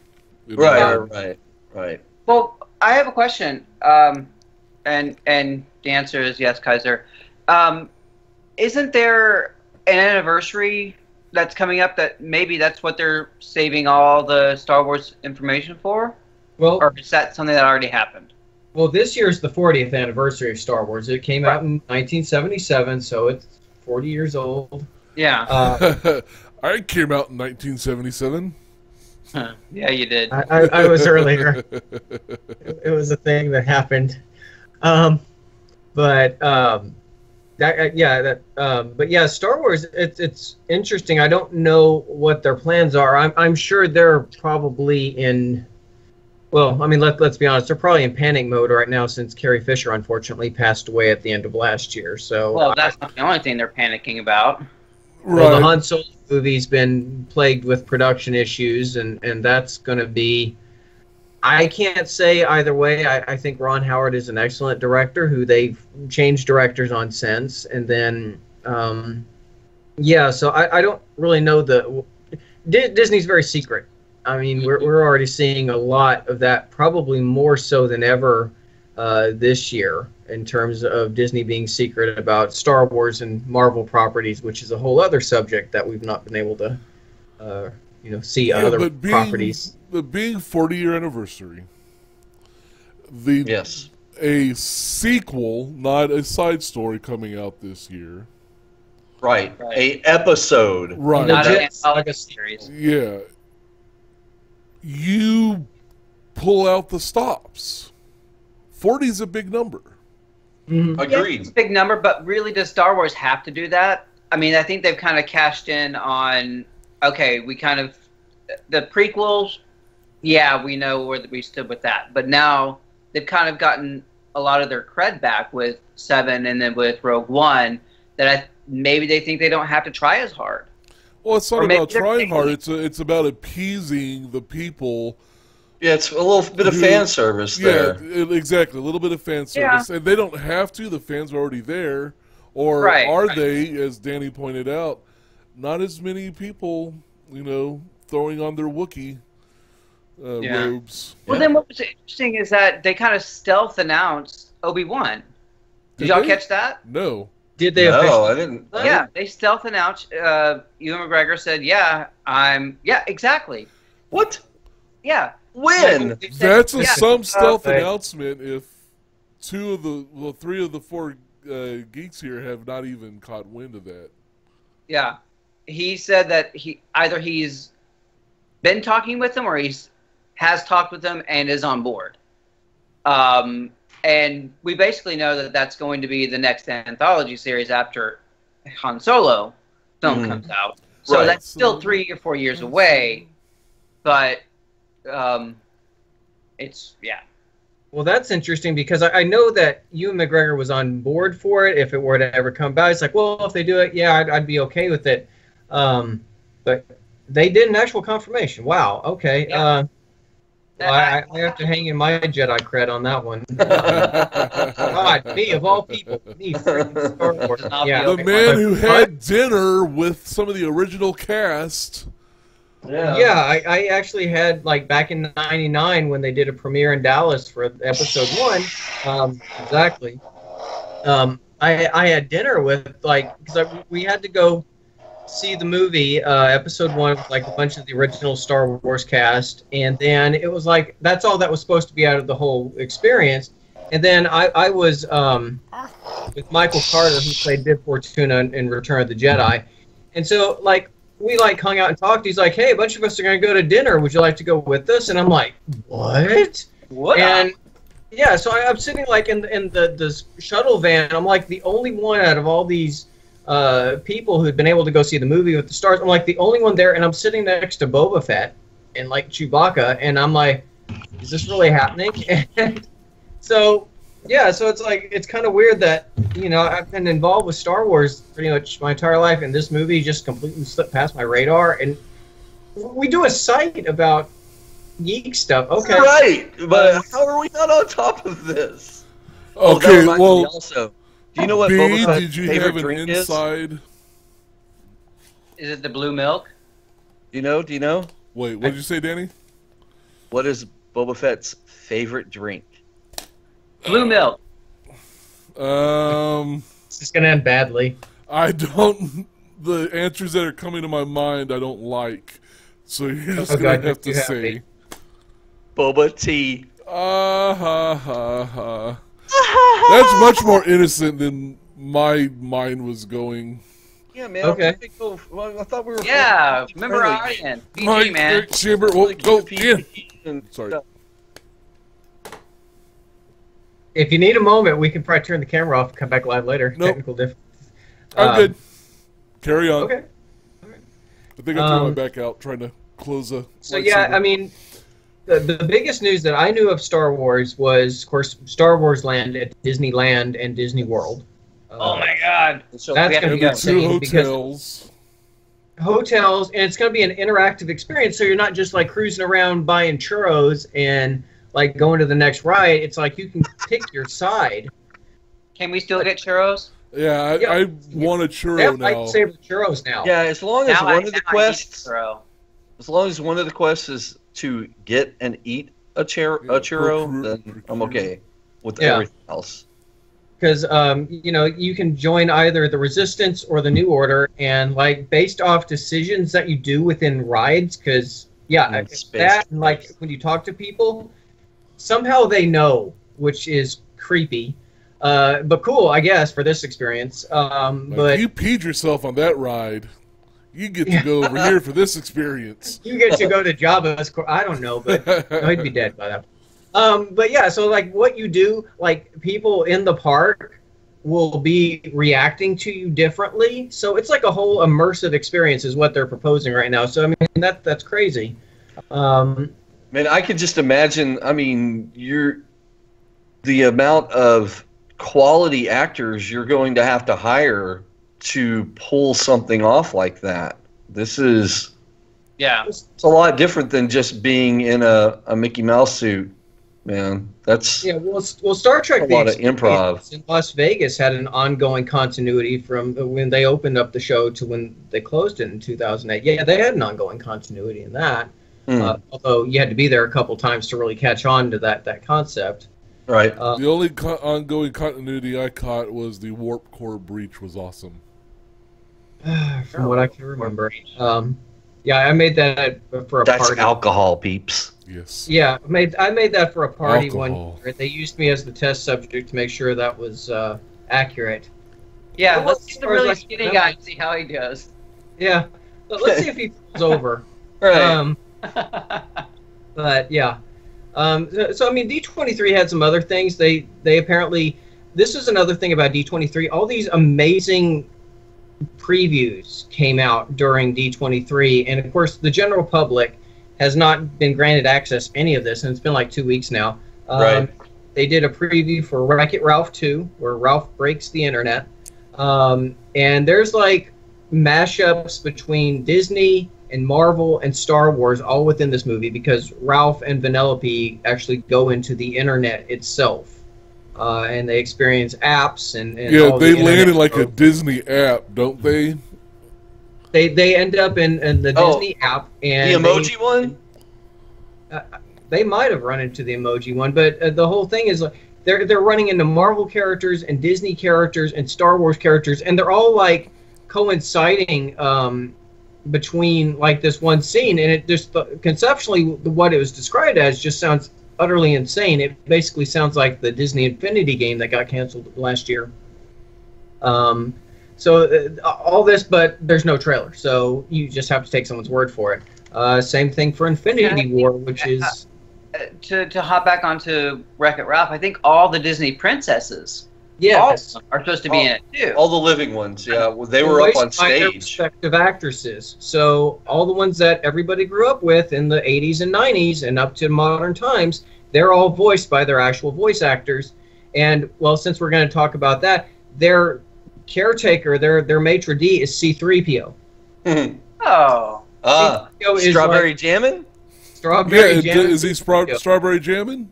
Right. Well, I have a question, and the answer is yes, Kaiser. Isn't there an anniversary that's coming up that maybe that's what they're saving all the Star Wars information for? Well, or is that something that already happened? Well, this year's the 40th anniversary of Star Wars. It came out in 1977, so it's 40 years old. Yeah. I came out in 1977. Yeah, you did. I was earlier. It was a thing that happened. But Star Wars. It's interesting. I don't know what their plans are. I'm sure they're probably in. Well, I mean, let's be honest. They're probably in panic mode right now since Carrie Fisher unfortunately passed away at the end of last year. So. Well, that's not the only thing they're panicking about. Right. Well, the Han Solo movie's been plagued with production issues, and that's going to be. I can't say either way. I think Ron Howard is an excellent director who they've changed directors on since. And then, so I don't really know Disney's very secret. I mean, we're already seeing a lot of that, probably more so than ever this year in terms of Disney being secret about Star Wars and Marvel properties, which is a whole other subject that we've not been able to, see other properties. But being 40-year anniversary, a sequel, not a side story, coming out this year. Right. A episode. Right. Not an anthology series. Yeah. You pull out the stops. 40 is a big number. Mm-hmm. Agreed. Yeah, it's a big number, but really, does Star Wars have to do that? I mean, I think they've kind of cashed in on, the prequels, we know where we stood with that. But now they've kind of gotten a lot of their cred back with 7 and then with Rogue One, that maybe they think they don't have to try as hard. Well, it's not about trying hard. It's about appeasing the people. Yeah, it's a little bit of fan service there. Yeah, exactly. A little bit of fan service. Yeah. And they don't have to. The fans are already there. Or are they, as Danny pointed out, not as many people, throwing on their Wookiee robes. Well, then what was interesting is that they kind of stealth announced Obi-Wan. Did y'all catch that? No. Did they? No, I didn't. Yeah, they stealth announced. Ewan McGregor said, exactly. What? Yeah. When? That's some stealth announcement if 3 of the 4 geeks here have not even caught wind of that. Yeah. He said that he's been talking with them or has talked with them and is on board. And we basically know that that's going to be the next anthology series after Han Solo film comes out. So that's still 3 or 4 years away, but it's. Well, that's interesting because I know that Ewan McGregor was on board for it if it were to ever come about. It's like, well, if they do it, I'd be okay with it. But they did an actual confirmation. Wow. Okay. Yeah. I have to hang in my Jedi cred on that one. God, me of all people, me freaking Star Wars. The man who had dinner with some of the original cast. Yeah, I actually had, back in '99 when they did a premiere in Dallas for episode 1. Exactly. I had dinner with, because we had to go see the movie, episode 1, with, a bunch of the original Star Wars cast, and then it was that's all that was supposed to be out of the whole experience. And then I was with Michael Carter, who played Bib Fortuna in Return of the Jedi, and so we hung out and talked. He's like, "Hey, a bunch of us are going to go to dinner. Would you like to go with us?" And I'm like, "What?" And so I'm sitting in the shuttle van. I'm the only one out of all these people who'd been able to go see the movie with the stars. I'm the only one there, and I'm sitting next to Boba Fett and Chewbacca, and I'm like, "Is this really happening?" And so it's kind of weird that I've been involved with Star Wars pretty much my entire life, and this movie just completely slipped past my radar. And we do a site about geek stuff, okay? Right, but how are we not on top of this? Okay, well, also, do you know what B, Boba Fett's did you favorite have an drink inside? Is it the blue milk? Do you know? Wait, what did you say, Danny? What is Boba Fett's favorite drink? Blue milk. This is going to end badly. I don't. The answers that are coming to my mind, I don't like. So you're just gonna have to say. Boba tea. That's much more innocent than my mind was going. Yeah, man. Okay. I thought we were. Yeah, remember our audience. PG, man. Chamber, well, go in. Sorry. If you need a moment, we can probably turn the camera off and come back live later. Nope. Technical difficulties. I'm good. Carry on. Okay. I think I threw my back out trying to close a. So yeah, I mean, the biggest news that I knew of Star Wars was, of course, Star Wars Land at Disneyland and Disney World. Oh my God! So that's going to be insane hotels. Hotels, and it's going to be an interactive experience. So you're not just like cruising around buying churros and like going to the next ride. It's like you can pick your side. Can we still get churros? Yeah, I want a churro now. Lightsaber churros now. Yeah, as long as one of the quests, churro. as long as one of the quests is to get and eat a churro, then I'm okay with everything else. Because you know, you can join either the Resistance or the New Order, and like based off decisions that you do within rides. Because that and, like when you talk to people, somehow they know, which is creepy. But cool, I guess, for this experience. But you peed yourself on that ride. You get to go over here for this experience. You get to go to Jabba's. I don't know, but no, he'd be dead by that. But yeah, so like what you do, like people in the park will be reacting to you differently. So it's like a whole immersive experience is what they're proposing right now. So I mean that's crazy. Man, I could just imagine. I mean, the amount of quality actors you're going to have to hire to pull something off like that. This is it's a lot different than just being in a Mickey Mouse suit, man. That's well, Star Trek, a lot of improv in Las Vegas had an ongoing continuity from when they opened up the show to when they closed it in 2008. Yeah, they had an ongoing continuity in that. Although you had to be there a couple times to really catch on to that concept. Right. The only ongoing continuity I caught was the warp core breach was awesome. From what I can remember. Yeah, I made that for a party. That's alcohol, peeps. Yes. Yeah, I made that for a party Alcohol. one year. They used me as the test subject to make sure that was accurate. Yeah, Well, let's get the really like- skinny guy and see how he goes. Yeah, let's see if he falls over. Right. But yeah. So I mean, D23 had some other things. They apparently, this is another thing about D23. All these amazing previews came out during D23, and of course the general public has not been granted access to any of this, and it's been like 2 weeks now. Right. They did a preview for Wreck-It Ralph 2, where Ralph breaks the internet, and there's like mashups between Disney and Marvel and Star Wars all within this movie, because Ralph and Vanellope actually go into the internet itself, and they experience apps and all they the land in like stuff. a Disney app, don't they? They end up in the Disney app, and The emoji one? They might have run into the emoji one, but the whole thing is like they're running into Marvel characters and Disney characters and Star Wars characters, and they're all like coinciding between like this one scene, and it just conceptually what it was described as just sounds utterly insane. It basically sounds like the Disney Infinity game that got canceled last year. So all this, but there's no trailer, so you just have to take someone's word for it. Same thing for Infinity War, which is to hop back onto Wreck-It Ralph. I think all the Disney princesses are supposed to be in it too. All the living ones, yeah. Well, they were up on voiced by their stage. respective actresses. So all the ones that everybody grew up with in the 80s and 90s and up to modern times, they're all voiced by their actual voice actors. And well, since we're going to talk about that, their caretaker, their maitre d' is C-3PO. Oh. C-3PO is Strawberry like Jammin'? Strawberry Yeah, Jam. is he strawberry jamming?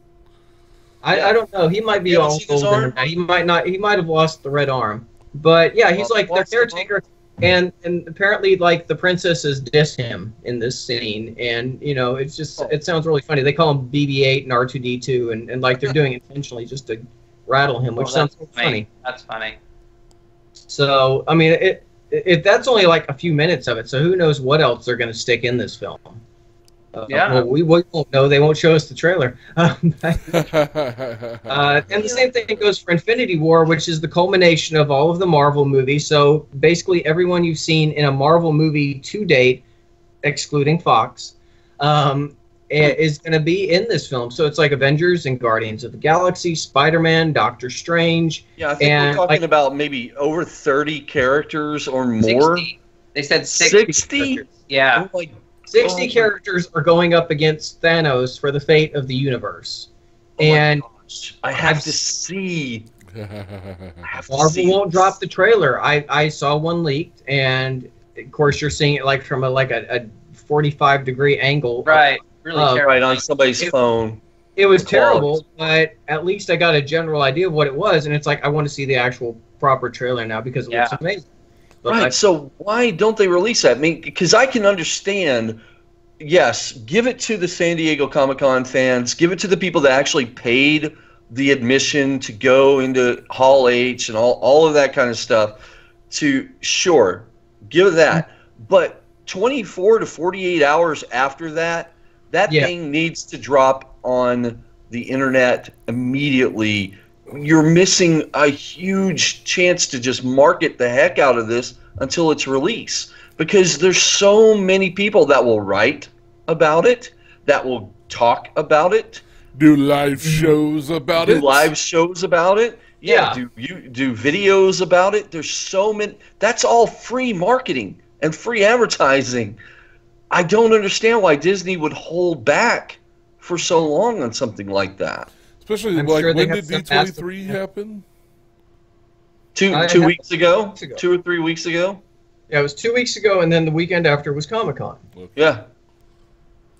I don't know. He might be You haven't all seen his older arm? now. He might not. He might have lost the red arm. But yeah, he's like their caretaker. And apparently, like, the princesses diss him in this scene, and it's just it sounds really funny. They call him BB-8 and R2D2, and like they're doing it intentionally just to rattle him, which sounds funny. That's funny. So I mean, it that's only like a few minutes of it. So who knows what else they're going to stick in this film? Yeah. Well, we won't know. They won't show us the trailer. And the same thing goes for Infinity War, which is the culmination of all of the Marvel movies. So basically, everyone you've seen in a Marvel movie to date, excluding Fox, is going to be in this film. So it's like Avengers and Guardians of the Galaxy, Spider-Man, Doctor Strange. Yeah, I think we're talking about maybe over 30 characters or more. 60. They said 60. Yeah. Oh my 60 characters are going up against Thanos for the fate of the universe. And I have to see. Marvel won't drop the trailer. I saw one leaked, and of course you're seeing it like from a 45-degree angle. Right. Really terrible. Right on somebody's phone. It was terrible, but at least I got a general idea of what it was, and it's like I want to see the actual proper trailer now because it looks amazing. But Right, so why don't they release that? I mean, because I can understand, yes, give it to the San Diego Comic-Con fans, give it to the people that actually paid the admission to go into Hall H and all of that kind of stuff, sure, give that. But 24 to 48 hours after that, that thing needs to drop on the internet immediately. You're missing a huge chance to just market the heck out of this until its release, because there's so many people that will write about it, that will talk about it, do live shows about it. Do videos about it. There's so many. That's all free marketing and free advertising. I don't understand why Disney would hold back for so long on something like that. Especially when did D23 happen? Two weeks ago? 2 or 3 weeks ago? Yeah, it was 2 weeks ago, and then the weekend after was Comic-Con. Yeah.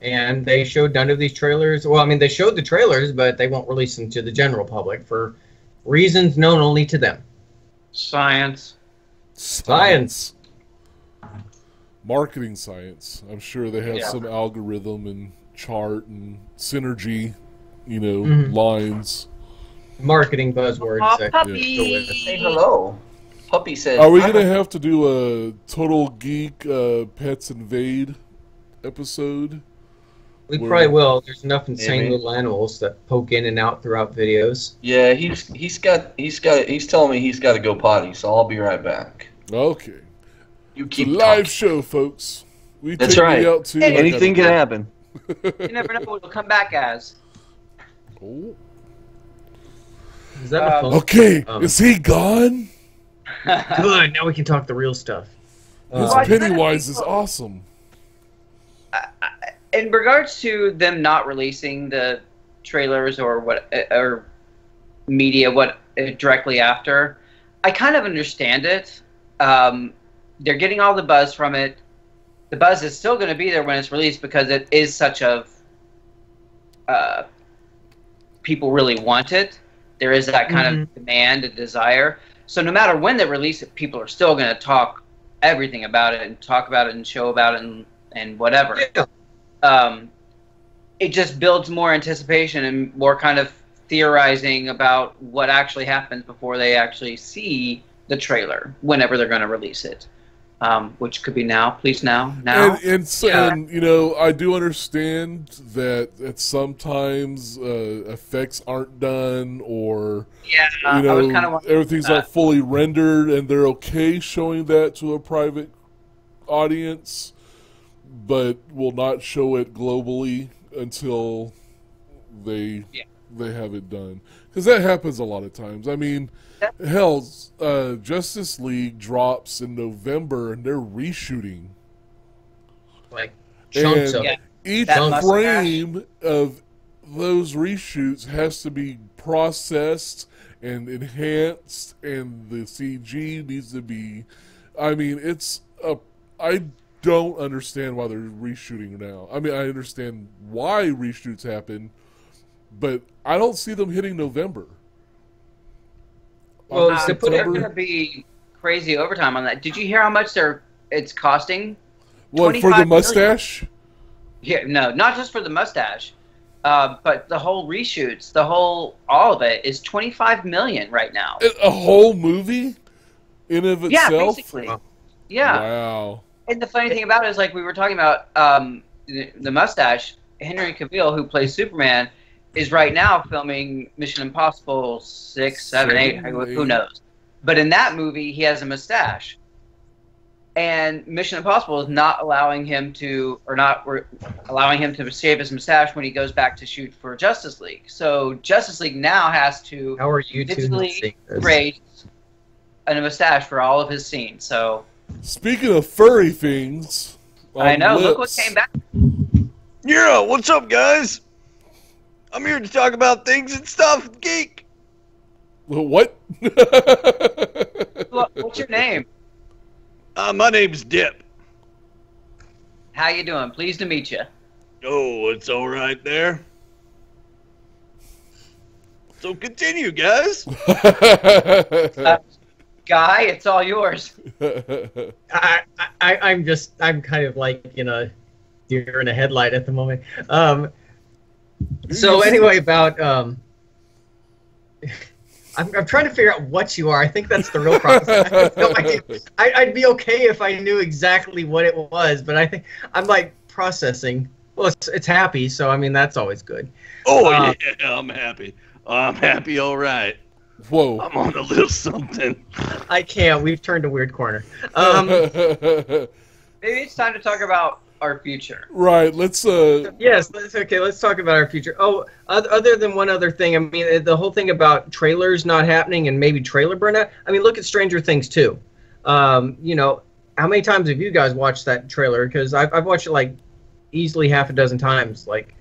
And they showed none of these trailers. Well, I mean, they showed the trailers, but they won't release them to the general public for reasons known only to them. Science. Marketing science. I'm sure they have some algorithm and chart and synergy, lines. Marketing buzzwords. Puppy! Say hello. Puppy said... Are we going to have to do a Total Geek Pets Invade episode? We probably will. There's enough insane little animals that poke in and out throughout videos. Yeah, he's telling me he's got to go potty, so I'll be right back. Okay. You keep it's a live show, folks. That's right. Out too. Anything can happen. You never know what it'll come back as. Oh. Is that a phone? Okay, is he gone? Good. Now we can talk the real stuff. His Pennywise is awesome. In regards to them not releasing the trailers or media directly after, I kind of understand it. They're getting all the buzz from it. The buzz is still going to be there when it's released because it is such a people really want it. There is that kind of demand and desire. So no matter when they release it, people are still going to talk everything about it and talk about it and show about it and whatever. Yeah. It just builds more anticipation and more kind of theorizing about what actually happens before they actually see the trailer, whenever they're going to release it. Which could be now, please now. And I do understand that sometimes effects aren't done, or I was kind of everything's not fully rendered, and they're okay showing that to a private audience, but will not show it globally until they have it done, because that happens a lot of times. I mean. Hell, Justice League drops in November, and they're reshooting. Like chunks of it. Each frame of those reshoots has to be processed and enhanced, and the CG needs to be... I mean, I don't understand why they're reshooting now. I mean, I understand why reshoots happen, but I don't see them hitting November. Well, they're going to be crazy overtime on that. Did you hear how much it's costing? What, for the mustache? Yeah, no, not just for the mustache, but the whole reshoots, all of it is $25 million right now. A whole movie in of itself? Yeah, basically. Yeah. Wow. And the funny thing about it is, like we were talking about, the mustache, Henry Cavill, who plays Superman, is right now filming Mission Impossible 6, 7, 8, who knows. But in that movie, he has a mustache. And Mission Impossible is not allowing him to, shave his mustache when he goes back to shoot for Justice League. So Justice League now has to digitally create a mustache for all of his scenes. So speaking of furry things, I know. Look what came back. Yeah, what's up, guys? I'm here to talk about things and stuff, geek. What? What's your name? My name's Dip. How you doing? Pleased to meet you. Oh, it's all right there. So continue, guys. Guy, it's all yours. I'm kind of like in a deer in a headlight at the moment. So anyway, about I'm trying to figure out what you are. I think that's the real problem. I have no idea. I'd be okay if I knew exactly what it was, but I think I'm like processing. Well, it's happy, so I mean that's always good. Oh yeah, I'm happy. I'm happy. All right. Whoa. I'm on a little something. I can't. We've turned a weird corner. Maybe it's time to talk about our future. Right. Let's. Yes. Let's talk about our future. Oh, other than one other thing, I mean, the whole thing about trailers not happening and maybe trailer burnout. I mean, look at Stranger Things 2. You know, how many times have you guys watched that trailer? Because I've watched it like easily half a dozen times. Like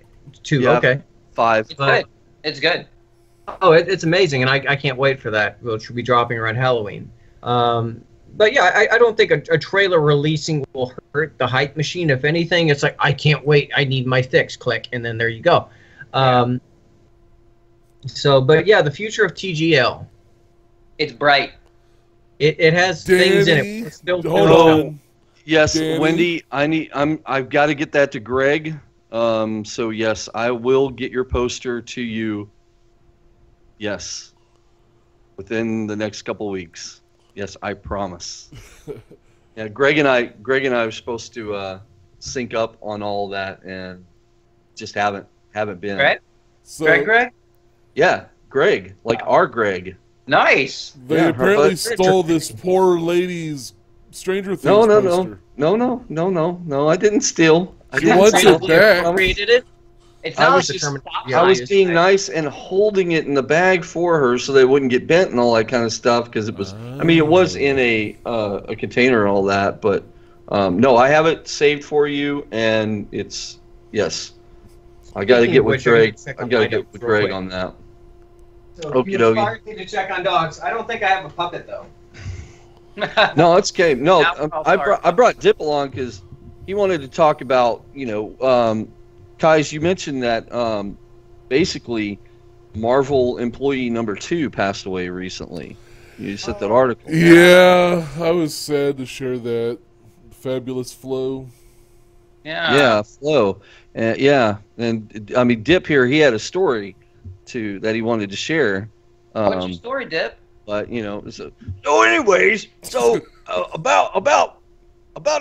2. Yeah, okay. 5. It's good. It's good. Oh, it's amazing, and I can't wait for that, which will be dropping around Halloween. But yeah, I don't think a trailer releasing will hurt the hype machine. If anything, it's like, I can't wait, I need my fix, click, and then there you go. But yeah, the future of TGL. It's bright. It has things in it. It's still hold on. Yes, Danny? Wendy, I've got to get that to Greg. So yes, I will get your poster to you. Yes. Within the next couple weeks. Yes, I promise. Yeah, Greg and I were supposed to sync up on all that and just haven't been. Greg? So Greg? Yeah, Greg, like our Greg. Nice. they apparently stole this poor lady's Stranger Things poster. No, I didn't steal. She wants it back. Created it. It's not like you stopped. I was being nice and holding it in the bag for her so they wouldn't get bent and all that kind of stuff because it was. I mean, it was in a container and all that, but no, I have it saved for you, and it's yes. I got to get with Greg. I got to get with Greg on that. So you inspired me to check on dogs. I don't think I have a puppet though. No, it's okay. No, I brought Dip along because he wanted to talk about Kais, you mentioned that basically Marvel employee number 2 passed away recently. You sent that article. Yeah, I was sad to share that. Fabulous Flo. Yeah, Flo. Yeah, and I mean Dip here, he had a story that he wanted to share. What's your story, Dip? But so anyways, so about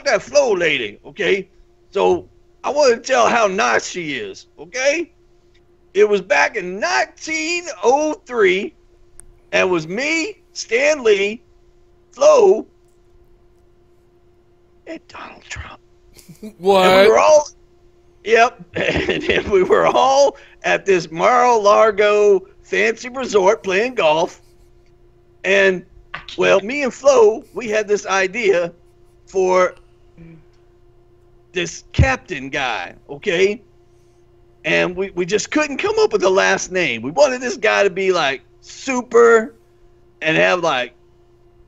that Flo lady, okay? So I want to tell how nice she is, okay? It was back in 1903, and it was me, Stan Lee, Flo, and Donald Trump. What? And we were all, and we were all at this Mar-a-Lago fancy resort playing golf. And, well, me and Flo, we had this idea for this captain guy, okay? And we just couldn't come up with a last name. We wanted this guy to be like super and have like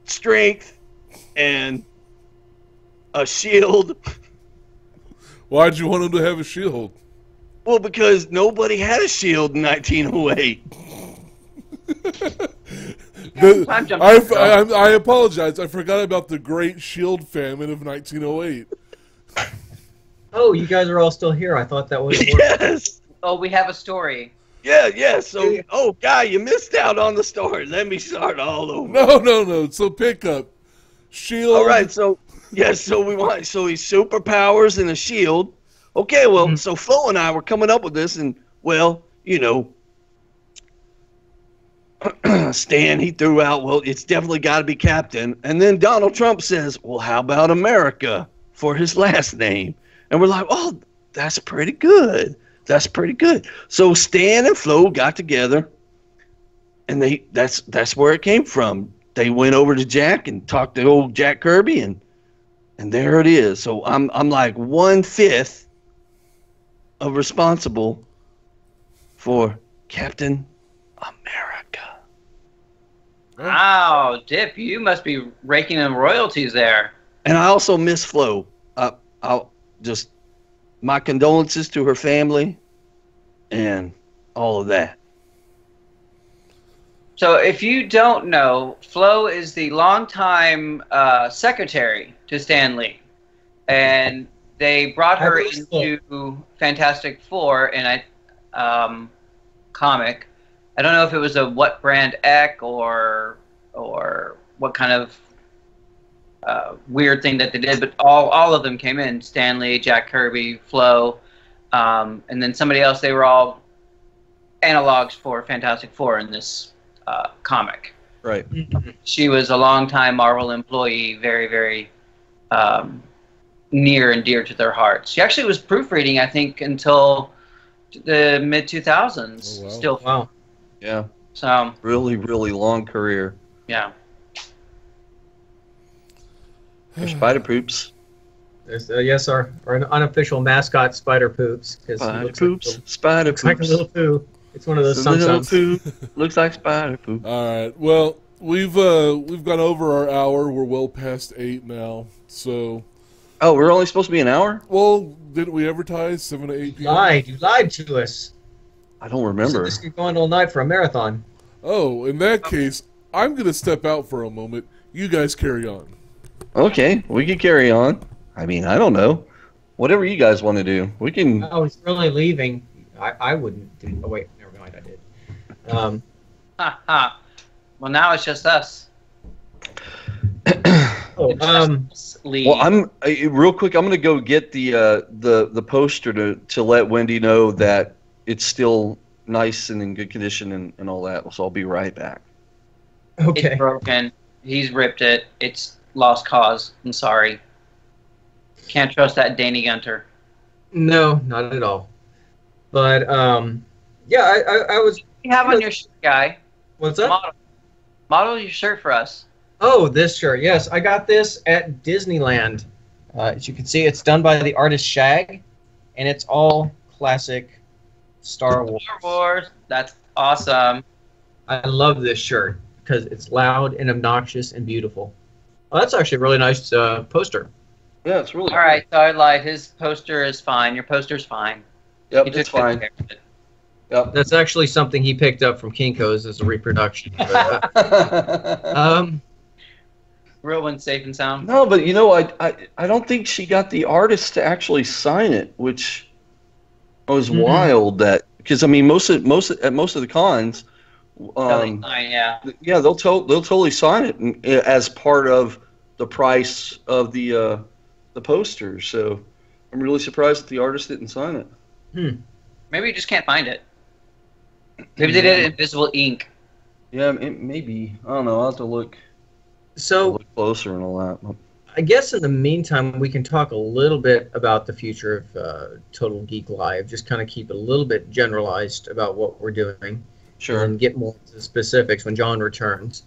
strength and a shield. Why'd you want him to have a shield? Well, because nobody had a shield in 1908. Time jump. I apologize. I forgot about the Great Shield Famine of 1908. Oh, you guys are all still here. I thought that was Yes. Oh, we have a story. Yeah. So, Guy, you missed out on the story. Let me start all over. No. So pick up shield. All right. So he's superpowers and a shield. Okay. Well, so Flo and I were coming up with this, and well, Stan, he threw out, well, it's definitely got to be Captain. And then Donald Trump says, well, how about America for his last name? And we're like, oh, that's pretty good. That's pretty good. So Stan and Flo got together, and that's where it came from. They went over to Jack and talked to old Jack Kirby, and there it is. So I'm like 1/5 of responsible for Captain America. Wow, Dip, you must be raking in royalties there. And I also miss Flo. I'll just my condolences to her family and all of that. So if you don't know, Flo is the longtime secretary to Stan Lee. And they brought her into Fantastic Four in a comic. I don't know if it was a what brand Ek or what kind of weird thing that they did, but all of them came in. Stan Lee, Jack Kirby, Flo, and then somebody else. They were all analogs for Fantastic Four in this comic. Right. She was a longtime Marvel employee, very, very near and dear to their hearts. She actually was proofreading, I think, until the mid-2000s. Oh, wow. Still. Wow. Yeah. So. Really, really long career. Yeah. There's Spider Poops. There's, yes, our unofficial mascot, Spider Poops. Spider Poops. Spider Poops. Like a little poo. It's one of those little songs. poo. Looks like Spider Poop. All right. Well, we've gone over our hour. We're well past 8 now. So. Oh, we're only supposed to be an hour? Well, didn't we advertise 7 to 8 p.m.? You lied to us. I don't remember. This could go on all night for a marathon. Oh, in that case, I'm going to step out for a moment. You guys carry on. Okay, we can carry on. I mean, I don't know. Whatever you guys want to do. We can... Oh, he's really leaving. I wouldn't do... Oh, wait. Never mind. I did. Ha ha. Well, now it's just us. Well, I'm real quick. I'm going to go get the poster to let Wendy know that it's still nice and in good condition and all that. So I'll be right back. Okay. It's broken. He's ripped it. It's lost cause. I'm sorry. Can't trust that Danny Gunter. No, not at all. But yeah, I was. You have on your shirt, guy. What's that? Model your shirt for us. Oh, this shirt. Yes, I got this at Disneyland. As you can see, it's done by the artist Shag, and it's all classic Star Wars. Star Wars. That's awesome. I love this shirt because it's loud and obnoxious and beautiful. Well, that's actually a really nice poster. Yeah, it's really all right. So I lied. His poster is fine. Your poster's fine. Yep, it's fine. Yep. That's actually something he picked up from Kinko's as a reproduction. But, real one, safe and sound. No, but I don't think she got the artist to actually sign it, which was wild. That because I mean most of the cons, they'll totally sign it as part of the price of the poster. So I'm really surprised that the artist didn't sign it. Maybe you just can't find it. Maybe they did it in invisible ink. Yeah, maybe. I don't know. I'll have to look. Look closer and all that. I guess in the meantime, we can talk a little bit about the future of Total Geek Live. Just kind of keep it a little bit generalized about what we're doing. Sure. And get more into the specifics when John returns.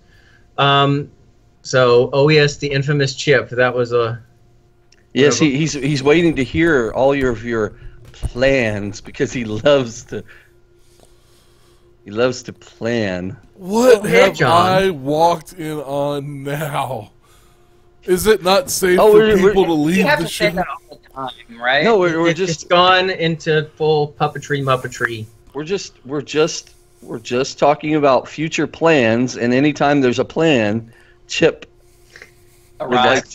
So, oh yes, the infamous Chip. That was a... Yes, he's waiting to hear all of your plans because he loves to plan. What have I walked in on now? Is it not safe for people to leave the show? You have to say that all the time, right? No, we're just it's gone into full puppetry muppetry. We're just We're just talking about future plans, and anytime there's a plan, Chip would like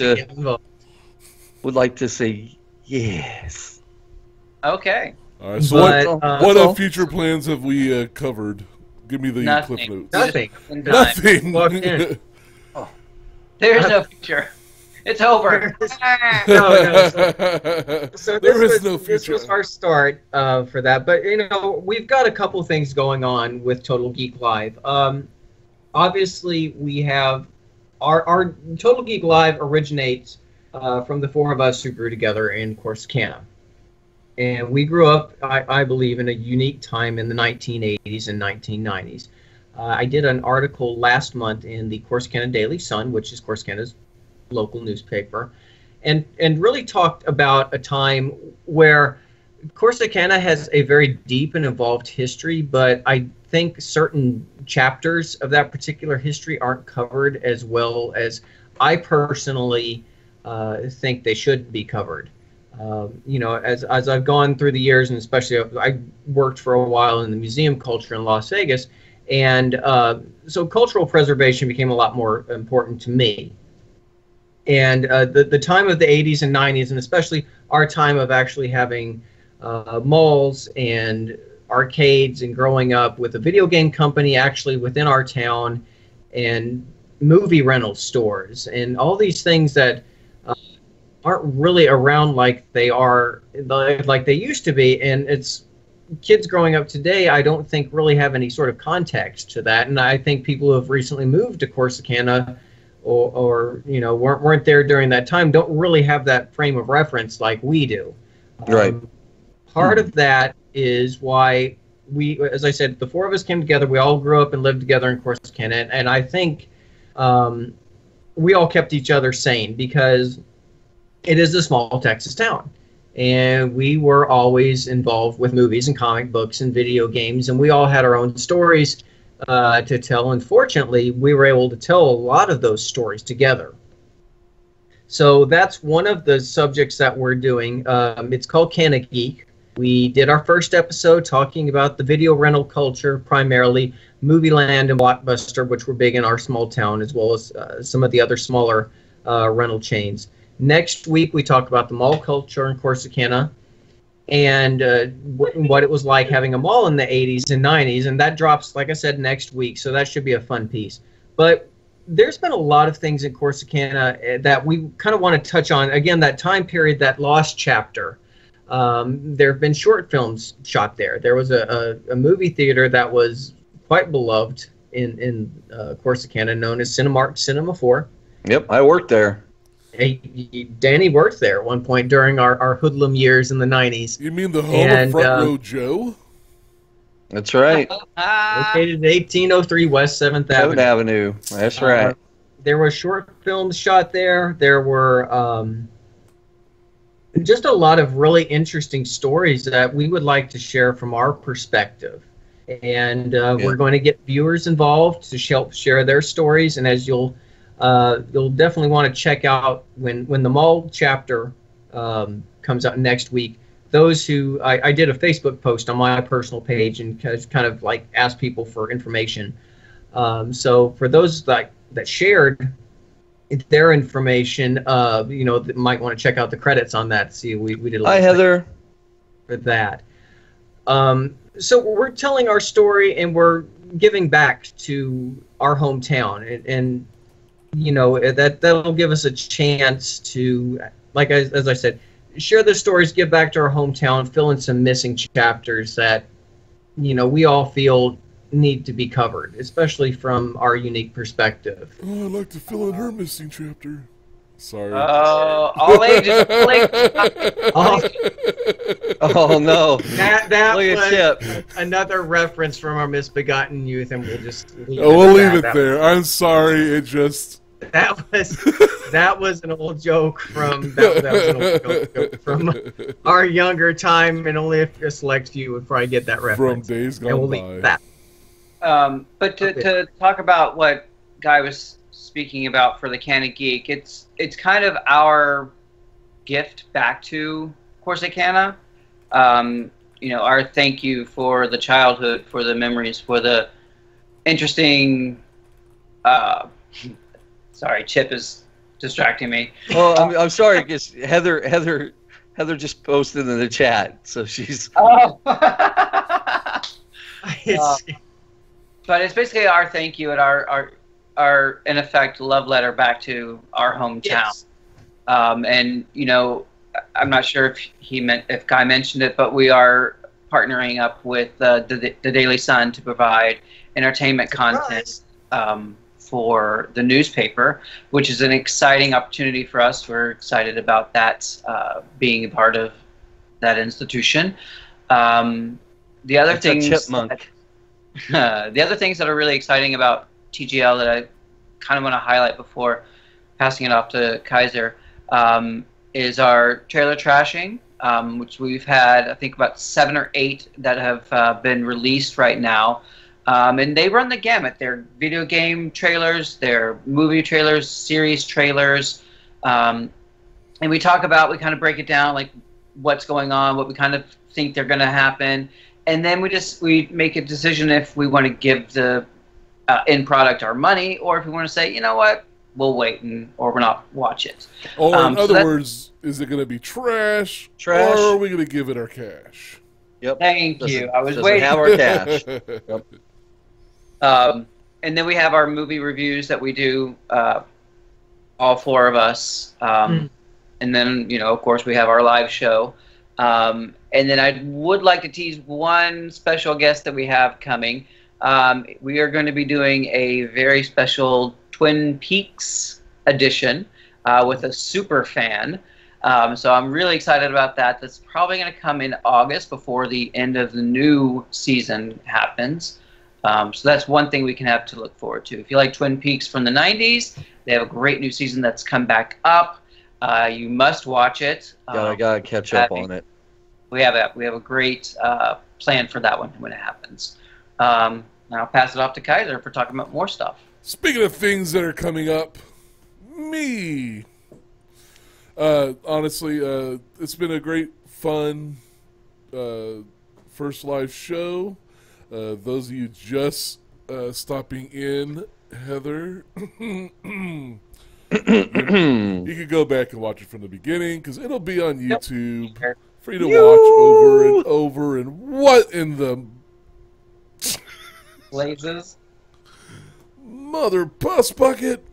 to say yes. Okay. All right. So what future plans have we covered? Give me the cliff notes. Nothing. Nothing. There's no future. It's over. So this was our start for that. But, we've got a couple things going on with Total Geek Live. Obviously, we have our Total Geek Live originates from the four of us who grew together in Corsicana. And we grew up, I believe, in a unique time in the 1980s and 1990s. I did an article last month in the Corsicana Daily Sun, which is Corsicana's local newspaper, and really talked about a time where Corsicana has a very deep and involved history, but I think certain chapters of that particular history aren't covered as well as I personally think they should be covered. As I've gone through the years, and especially I worked for a while in the museum culture in Las Vegas, and so cultural preservation became a lot more important to me. And the time of the 80s and 90s, and especially our time of actually having malls and arcades and growing up with a video game company actually within our town and movie rental stores and all these things that aren't really around like they used to be. And it's kids growing up today, I don't think really have any sort of context to that. And I think people who have recently moved to Corsicana or weren't there during that time don't really have that frame of reference like we do. Right. Part of that is why we, as I said, the four of us came together. We all grew up and lived together in Corsicana, and I think we all kept each other sane because it is a small Texas town, and we were always involved with movies and comic books and video games, and we all had our own stories to tell. Unfortunately, we were able to tell a lot of those stories together. So that's one of the subjects that we're doing. It's called Total Geek. We did our first episode talking about the video rental culture, primarily Movie Land and Blockbuster, which were big in our small town, as well as some of the other smaller rental chains. Next week, we talk about the mall culture in Corsicana and what it was like having a mall in the 80s and 90s. And that drops, like I said, next week. So that should be a fun piece. But there's been a lot of things in Corsicana that we kind of want to touch on. Again, that time period, that lost chapter. There have been short films shot there. There was a movie theater that was quite beloved in Corsicana known as Cinemark Cinema 4. Yep, I worked there. Danny worked there at one point during our hoodlum years in the 90s. You mean the home of Front Row Joe? That's right. Located at 1803 West 7th Avenue. That's right. There were short films shot there. There were just a lot of really interesting stories that we would like to share from our perspective. And we're going to get viewers involved to help share their stories. And as you'll definitely want to check out when the mall chapter comes out next week. Those who I did a Facebook post on my personal page and kind of like asked people for information. So for those that shared their information, that might want to check out the credits on that. See, we did a lot. Hi, Heather. For that. So we're telling our story and we're giving back to our hometown, and that'll give us a chance to, like as I said, share the stories, give back to our hometown, fill in some missing chapters that we all feel need to be covered, especially from our unique perspective. Oh, I'd like to fill in her missing chapter. Sorry. Oh, all ages. Oh no! That was another reference from our misbegotten youth, and we'll just leave it there. I'm sorry. It just that was an old joke from our younger time, and only a select few would probably get that reference. From days gone and we'll by. leave that. But to talk about what Guy was speaking about for the Total Geek, it's kind of our gift back to Corsicana. you know, our thank you for the childhood, for the memories, for the interesting. Sorry, Chip is distracting me. Oh, I'm sorry, because Heather just posted in the chat, so she's. Oh. But it's basically our thank you and our in effect love letter back to our hometown. Yes. And you know, I'm not sure if Guy mentioned it, but we are partnering up with the Daily Sun to provide entertainment content for the newspaper, which is an exciting opportunity for us. We're excited about that, being a part of that institution. The other things the other things that are really exciting about TGL that I kind of want to highlight before passing it off to Kaiser is our trailer trashing, which we've had, I think, about 7 or 8 that have been released right now. And they run the gamut. They're video game trailers, they're movie trailers, series trailers. And we kind of break it down, like what's going on, what we kind of think they're going to happen. And then we make a decision if we want to give the end product our money, or if we want to say, you know what, we'll wait or we'll not watch it. Or in other words, is it going to be trash, or are we going to give it our cash? Yep. Thank you. I was waiting. Have our cash. Yep. And then we have our movie reviews that we do, all 4 of us. And then, you know, of course, we have our live show. And then I would like to tease one special guest that we have coming. We are going to be doing a very special Twin Peaks edition with a super fan. So I'm really excited about that. That's probably going to come in August before the end of the new season happens. So that's one thing we can have to look forward to. If you like Twin Peaks from the 90s, they have a great new season that's come back up. You must watch it. Gotta catch up on it. We have a great plan for that one when it happens. Now I'll pass it off to Kaiser for talking about more stuff. Speaking of things that are coming up, me. Honestly, it's been a great, fun first live show. Those of you just stopping in, Heather, you can go back and watch it from the beginning, because it'll be on YouTube for you to watch over and over. And what in the blazes? Mother puss bucket.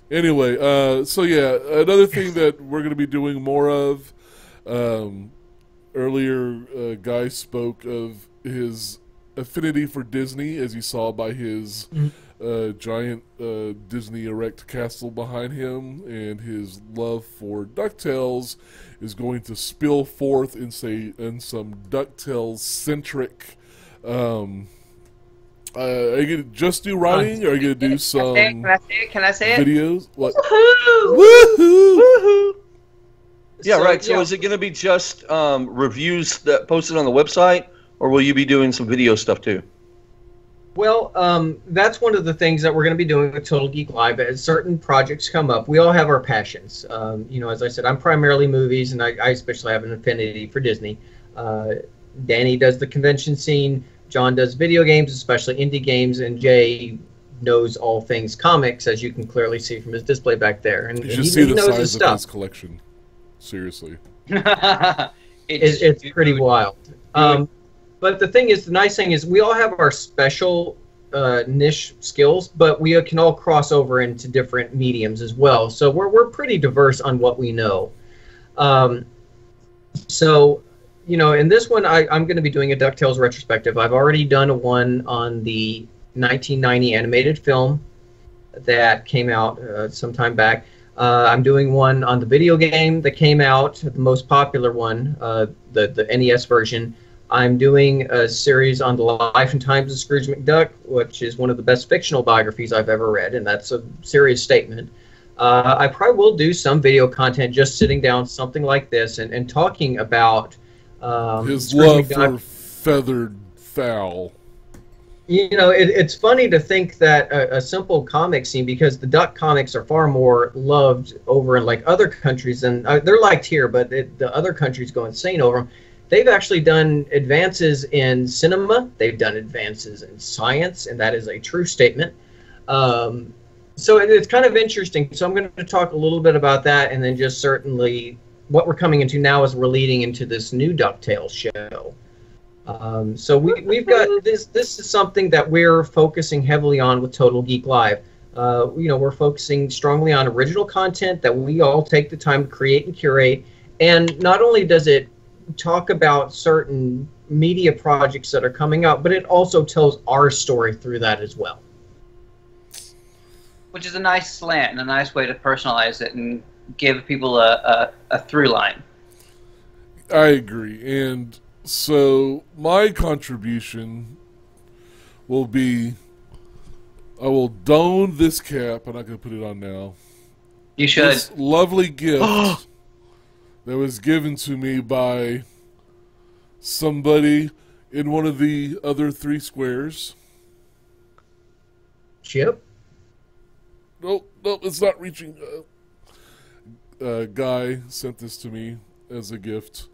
Anyway, so yeah, another thing that we're going to be doing more of. Earlier, Guy spoke of his affinity for Disney, as you saw by his giant Disney erect castle behind him, and his love for DuckTales is going to spill forth in some DuckTales centric. Are you gonna just do writing, or are you gonna do some? Can I say it? Videos? What? Woohoo! Woohoo! Woohoo! Yeah, right. So yeah. is it going to be just reviews that posted on the website, or will you be doing some video stuff too? Well, that's one of the things that we're going to be doing with Total Geek Live. As certain projects come up, we all have our passions. You know, as I said, I'm primarily movies, and I especially have an affinity for Disney. Danny does the convention scene. John does video games, especially indie games, and Jay knows all things comics, as you can clearly see from his display back there. And You should see the size of his collection. Seriously. It's pretty wild. But the thing is, the nice thing is we all have our special niche skills, but we can all cross over into different mediums as well. So we're pretty diverse on what we know. So, you know, in this one, I'm going to be doing a DuckTales retrospective. I've already done one on the 1990 animated film that came out some time back. I'm doing one on the video game that came out, the most popular one, the NES version. I'm doing a series on the life and times of Scrooge McDuck, which is one of the best fictional biographies I've ever read, and that's a serious statement. I probably will do some video content, just sitting down, something like this, and talking about his Scrooge love McDuck. for feathered fowl. You know, it's funny to think that a simple comic scene, because the Duck comics are far more loved over in like other countries, and they're liked here, but the other countries go insane over them. they've actually done advances in cinema. They've done advances in science, and that is a true statement. So it's kind of interesting. So I'm going to talk a little bit about that, and then just certainly what we're coming into now is we're leading into this new DuckTales show. So we've got this. This is something that we're focusing heavily on with Total Geek Live. We're focusing strongly on original content that we all take the time to create and curate. And not only does it talk about certain media projects that are coming out, but it also tells our story through that as well. Which is a nice slant and a nice way to personalize it and give people a through line. I agree. And so my contribution will be, I will don this cap. I'm not going to put it on now. You should. This lovely gift that was given to me by somebody in one of the other 3 squares. Chip? Nope, it's not reaching. Guy sent this to me as a gift.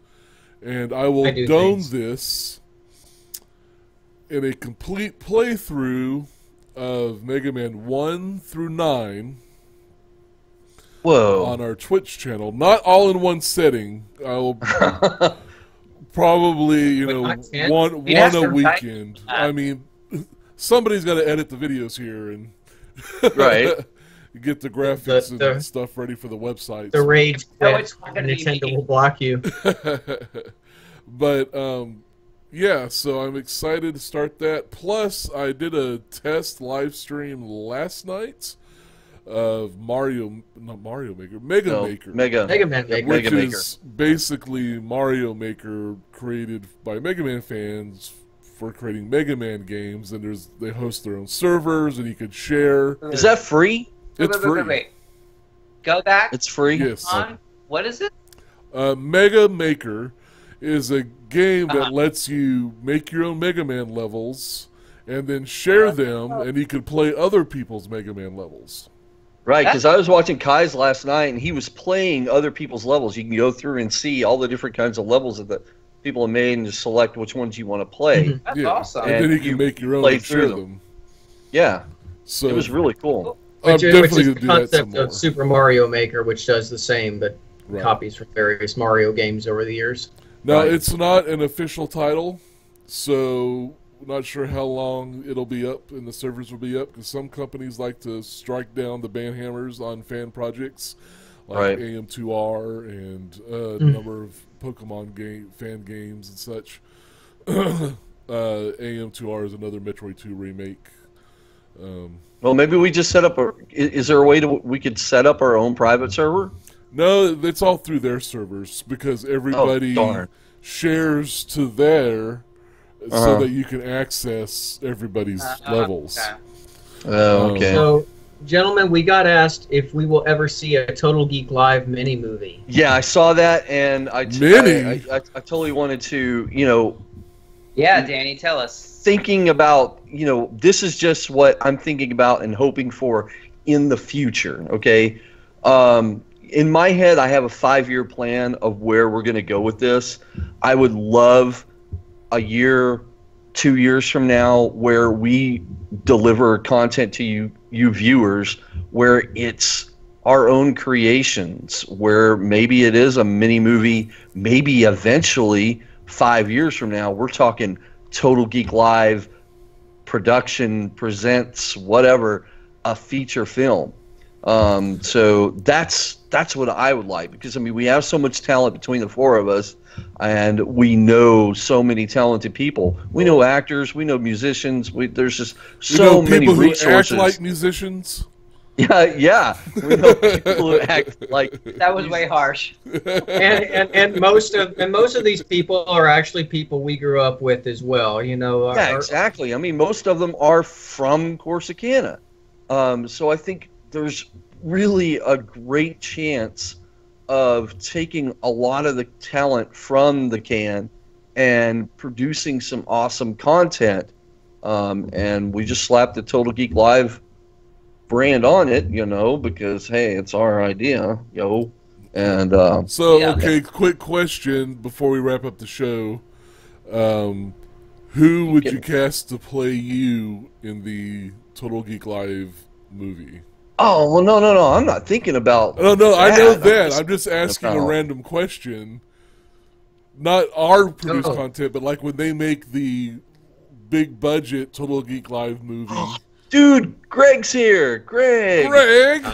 And I will don this in a complete playthrough of Mega Man 1 through 9. Whoa. On our Twitch channel. Not all in one setting. I will probably, one a weekend. I mean, somebody's got to edit the videos here and right. get the graphics and stuff ready for the website. The rage quit. Nintendo will block you. But, yeah, so I'm excited to start that. Plus, I did a test live stream last night of Mega Maker. Mega Man Maker. Which is basically Mario Maker created by Mega Man fans for creating Mega Man games, and they host their own servers, and you can share. Is that free? It's free. Wait. Go back. It's free? Yes. What is it? Mega Maker is a game that lets you make your own Mega Man levels and then share them, and you can play other people's Mega Man levels. Right, because I was watching Kai's last night, and he was playing other people's levels. You can go through and see all the different kinds of levels that people have made and just select which ones you want to play. That's awesome. And then you can make your own and share them. Yeah, so it was really cool. Which is the concept of Super Mario Maker, which does the same, but copies from various Mario games over the years. Now, it's not an official title, so not sure how long it'll be up and the servers will be up, because some companies like to strike down the ban hammers on fan projects, like AM2R and a number of Pokemon fan games and such. AM2R is another Metroid 2 remake. Well, maybe we just set up is there a way we could set up our own private server? No, it's all through their servers, because everybody shares to their, so that you can access everybody's levels. Okay. So, gentlemen, we got asked if we will ever see a Total Geek Live mini movie. Yeah, I saw that, and I totally wanted to, Yeah, Danny, tell us. Thinking about, this is just what I'm thinking about and hoping for in the future, okay? In my head, I have a 5-year plan of where we're going to go with this. I would love a year, 2 years from now, where we deliver content to you viewers, where it's our own creations, where maybe it is a mini movie, maybe eventually 5 years from now, we're talking Total Geek Live production presents whatever, a feature film. So that's what I would like, because we have so much talent between the 4 of us, and we know so many talented people. We know actors, we know musicians. There's just so many resources. Who act like musicians. Yeah. We know people who act like. That was way harsh. and most of these people are actually people we grew up with as well. Yeah, exactly. Most of them are from Corsicana, so I think there's really a great chance of taking a lot of the talent from the can and producing some awesome content, and we just slapped the Total Geek Live brand on it, because hey, it's our idea, And So, Yeah. okay, quick question before we wrap up the show. Who would you cast to play you in the Total Geek Live movie? oh well, no, I'm not thinking about. Oh, no, I know that. that. I'm just asking a about- random question. Not our produced Oh. content, but like when they make the big budget Total Geek Live movie. Dude, Greg's here. Greg!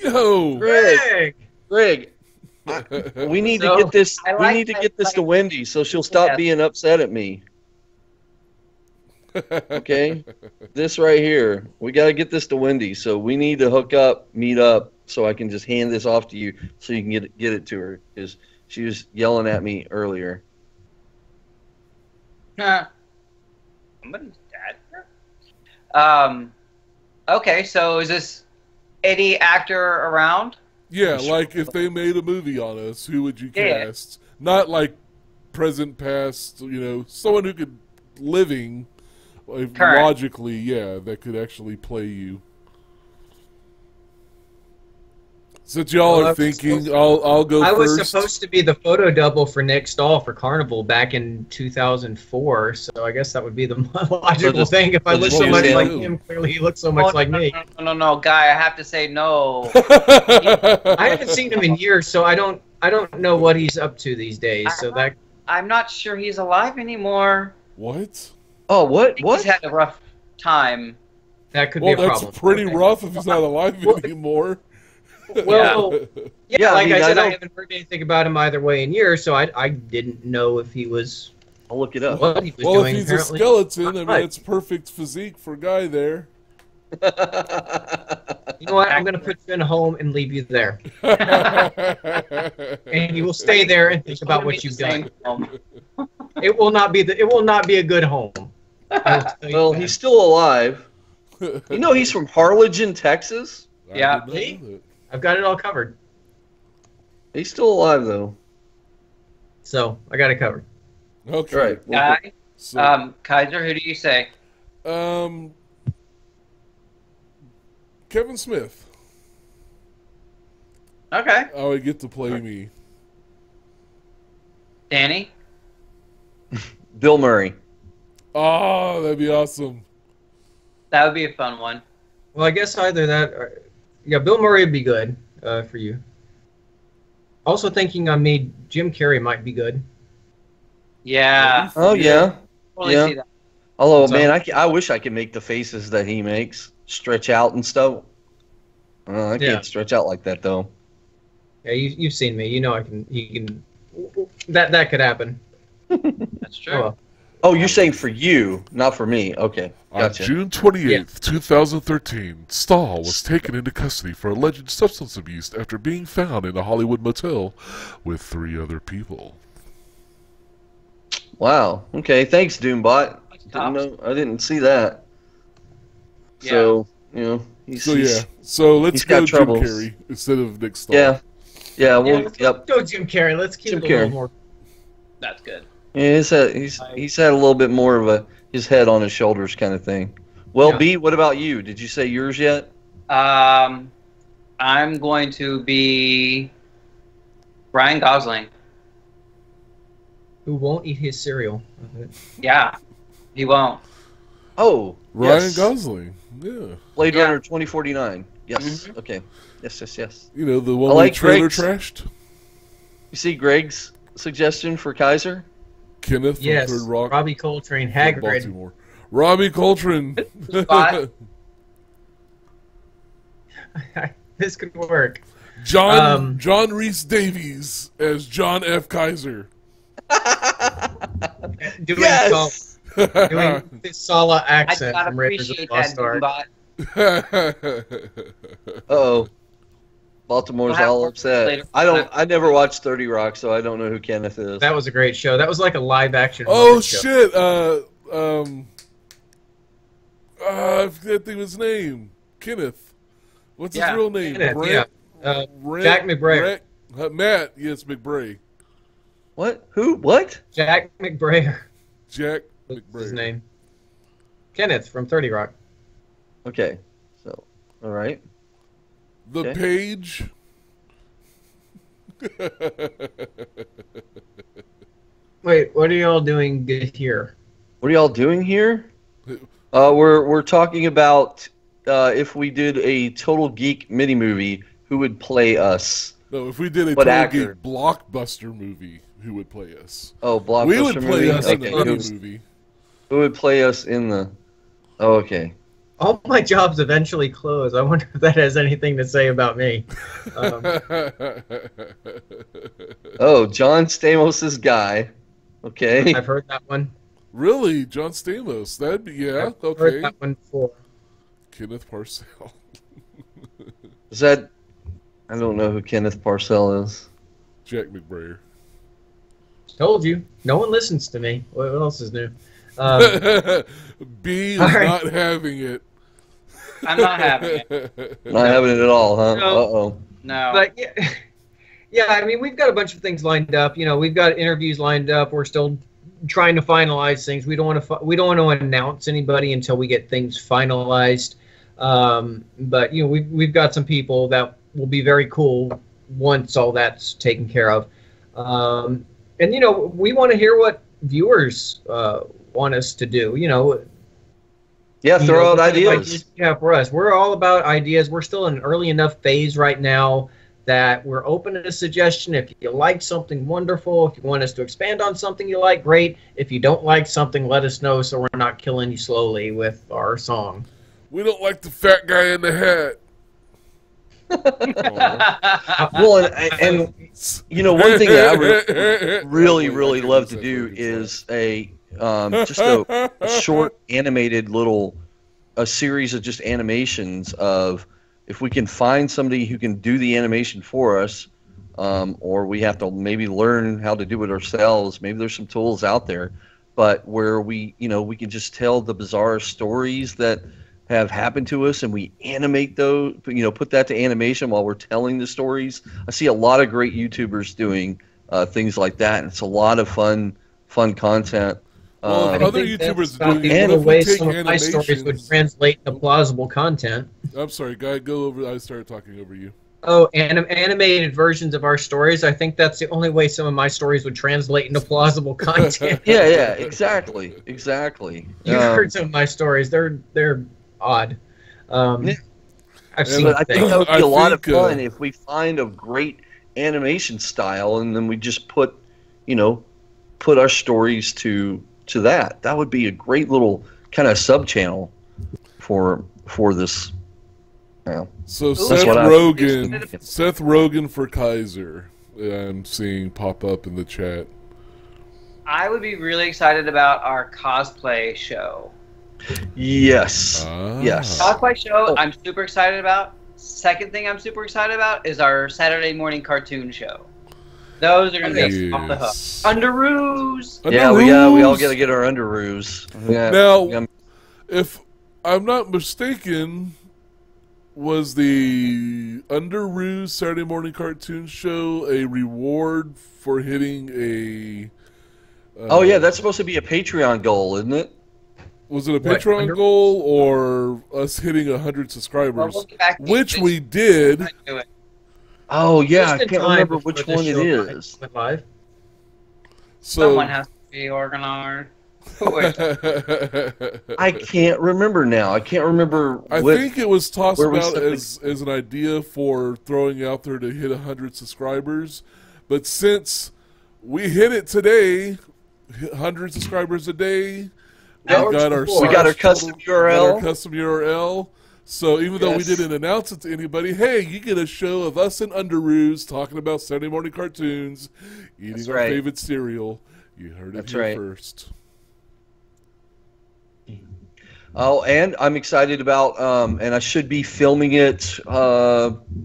Yo! Greg. We need to get this. I We like need to that, get this like- to Wendy, so she'll stop Yeah. being upset at me. Okay, this right here. We got to get this to Wendy, so we need to hook up, meet up, so I can just hand this off to you, so you can get it to her, because she was yelling at me earlier. Somebody's dad. Okay, so is this any actor around? Yeah, like if they made a movie on us, who would you Yeah. cast? Not like present, past, someone who could living, like, Current. logically, yeah, that could actually play you. Since y'all Well, are I was thinking, supposed I'll go I first. was supposed to be the photo double for Nick Stahl for Carnival back in 2004, so I guess that would be the logical just- thing. If I so look just so use much him. like him, clearly he looks so much like me. No, Guy, I have to say no. I haven't seen him in years, so I don't know what he's up to these days. So that I'm not sure he's alive anymore. What? Oh, what? He's had a rough time. could Well, be a that's problem. pretty Okay. rough if he's not alive anymore. Well, Yeah, like I mean, I said, I I don't- haven't heard anything about him either way in years, so I didn't know if he was I'll look it up. what he was Well, if doing. he's a Apparently, skeleton, I mean, Right. it's perfect physique for a guy there. you know what? I'm going to put you in a home and leave you there, and you will stay there and think about what you've done. It will not be a good home. I will tell you Well, that. he's still alive. You know, he's from Harlingen, Texas. I Yeah. did not See? know that. I've got it all covered, He's still alive though. so I got it covered. Okay. Right. Guy, So, Kaiser, who do you say? Kevin Smith. Okay. I would get to play me. Danny? Bill Murray. Oh, that'd be awesome. That would be a fun one. Well, I guess either that, or, yeah, Bill Murray would be good for you. Also thinking on me, Jim Carrey might be good. Yeah. Oh yeah. Totally Yeah. see that. Although, So- man, I wish I could make the faces that he makes stretch out and stuff. I Yeah. can't stretch out like that though. Yeah, you've seen me. You know he can. That could happen. That's true. Oh, well. Oh, you're saying for you, not for me. Okay, gotcha. On June 28th, 2013, Stahl was taken into custody for alleged substance abuse after being found in a Hollywood motel with 3 other people. Wow. Okay, thanks, Doombot. I didn't see that. So he's, So yeah, so let's he's go got Jim troubles. Carrey instead of Nick Stahl. yeah. Well, Yeah, let's yep. go Jim Carrey. Let's keep Jim it a little Carrey. more. That's good. Yeah, he's had a little bit more of his head on his shoulders kind of thing. Well, Yeah. B, what about you? Did you say yours yet? I'm going to be Ryan Gosling. Who won't eat his cereal? Yeah, he won't. Oh, Ryan yes. Gosling. Yeah. Blade Yeah. Runner 2049. Yes. Mhm. Okay. Yes. You know, the one I we like trailer Greg's. trashed? You see Greg's suggestion for Kaiser? Kenneth from Yes, Third Rock. Robbie Coltrane, from Hagrid. Baltimore. Robbie Coltrane. Spot. This could work. John Rhys Davies as John F. Kaiser. Doing Yes. doing this Sala I accent gotta from Raiders of the appreciate Lost that, Ark. Doombot. Uh-oh. Baltimore's We'll have all more upset. later. I never watched 30 Rock, so I don't know who Kenneth is. That was a great show. That was like a live action. Oh Muppet show. shit! I forget his name. Kenneth. What's his Yeah, real name? Kenneth, Brent? yeah. Jack McBrayer. Matt. Yes, McBray. What? Who? What? Jack McBrayer. Jack What's McBray. his name? Kenneth from 30 Rock. Okay. So, all right. The Okay. Page. Wait, what are y'all doing here? What are y'all doing here? We're talking about if we did a Total Geek mini movie, who would play us? No, if we did a What Total actor? Geek blockbuster movie, who would play us? Oh, blockbuster We would play movie. us in Okay, the mini movie. who would play us in the? Oh, okay. All my jobs eventually close. I wonder if that has anything to say about me. Oh, John Stamos' guy. Okay. I've heard that one. Really, John Stamos? That'd be I've okay. heard that one before. Kenneth Parcell. Is that? I don't know who Kenneth Parcell is. Jack McBrayer. Told you. No one listens to me. What else is new? B is All right. not having it. I'm not having it. Not having it at all, huh? No. Uh-oh. No. But yeah, I mean, we've got a bunch of things lined up. You know, we've got interviews lined up. We're still trying to finalize things. We don't want to announce anybody until we get things finalized. But you know, we've got some people that will be very cool once all that's taken care of. And you know, we want to hear what viewers want us to do. You know. Yeah, throw out ideas. Yeah, for us, we're all about ideas. We're still in an early enough phase right now that we're open to suggestion. If you like something, wonderful. If you want us to expand on something you like, great. If you don't like something, let us know so we're not killing you slowly with our song. We don't like the fat guy in the hat. Well, and you know, one thing that I really love to do is just a short animated a series of just animations of, if we can find somebody who can do the animation for us, or we have to maybe learn how to do it ourselves. Maybe there's some tools out there, but where we can just tell the bizarre stories that have happened to us, and we animate those, put that to animation while we're telling the stories. I see a lot of great YouTubers doing things like that, and it's a lot of fun content. Well, I other think YouTubers that's about doing the it. only What if way we take some of my stories would animations? translate into plausible content. I'm sorry, guy, go over. I started talking over you. Oh, animated versions of our stories. I think that's the only way some of my stories would translate into plausible content. Yeah, exactly. You heard some of my stories. They're odd. I've seen But I think that would be I a lot of think, fun if we find a great animation style, and then we just put our stories to that. That would be a great little kind of sub channel for this. So That's Seth what Rogen for Kaiser. I'm seeing pop up in the chat. I would be really excited about our cosplay show. Yes. Ah. Yes. Cosplay show, I'm super excited about. Second thing I'm super excited about is our Saturday morning cartoon show. Those are going to be off the hook. Underoos! Yeah, we all got to get our underoos. Now, if I'm not mistaken, was the Underoos Saturday morning cartoon show a reward for hitting a... oh, yeah, that's supposed to be a Patreon goal, isn't it? Was it a Patreon goal or us hitting 100 subscribers? Which we did. Oh, yeah, Just I in can't time remember before which the one it show is. went live. So Someone has to be organized. I can't remember now. I can't remember. I think it was tossed where we out set the- as an idea for throwing out there to hit 100 subscribers. But since we hit it today, 100 subscribers a day, we got our custom URL. custom URL. So even though we didn't announce it to anybody, hey, you get a show of us and Underoos talking about Saturday morning cartoons, eating our favorite cereal. You heard it here first. Oh, and I'm excited about, and I should be filming it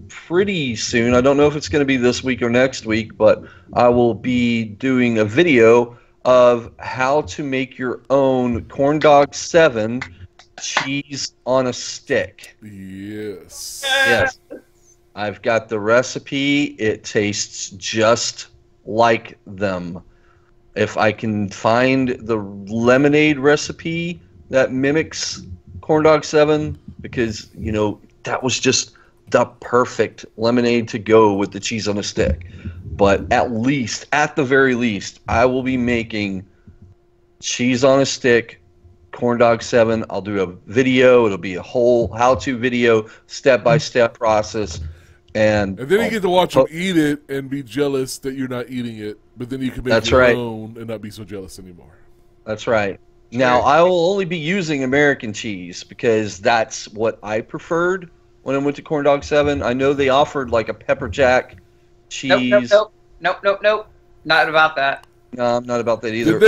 pretty soon. I don't know if it's going to be this week or next week, but I will be doing a video of how to make your own Corn Dog 7 cheese on a stick. Yes. Yes. I've got the recipe. It tastes just like them. If I can find the lemonade recipe that mimics Corn Dog 7, because, that was just the perfect lemonade to go with the cheese on a stick. but at the very least, I will be making cheese on a stick, corn dog 7. I'll do a video. It'll be a whole how-to video, step-by-step process. And then you get to watch them eat it and be jealous that you're not eating it, but then you can make your own and not be so jealous anymore. That's right. Now, I will only be using American cheese because that's what I preferred when I went to Corn Dog 7. I know they offered like a pepper jack cheese. Nope. Not about that. No, I'm not about that either.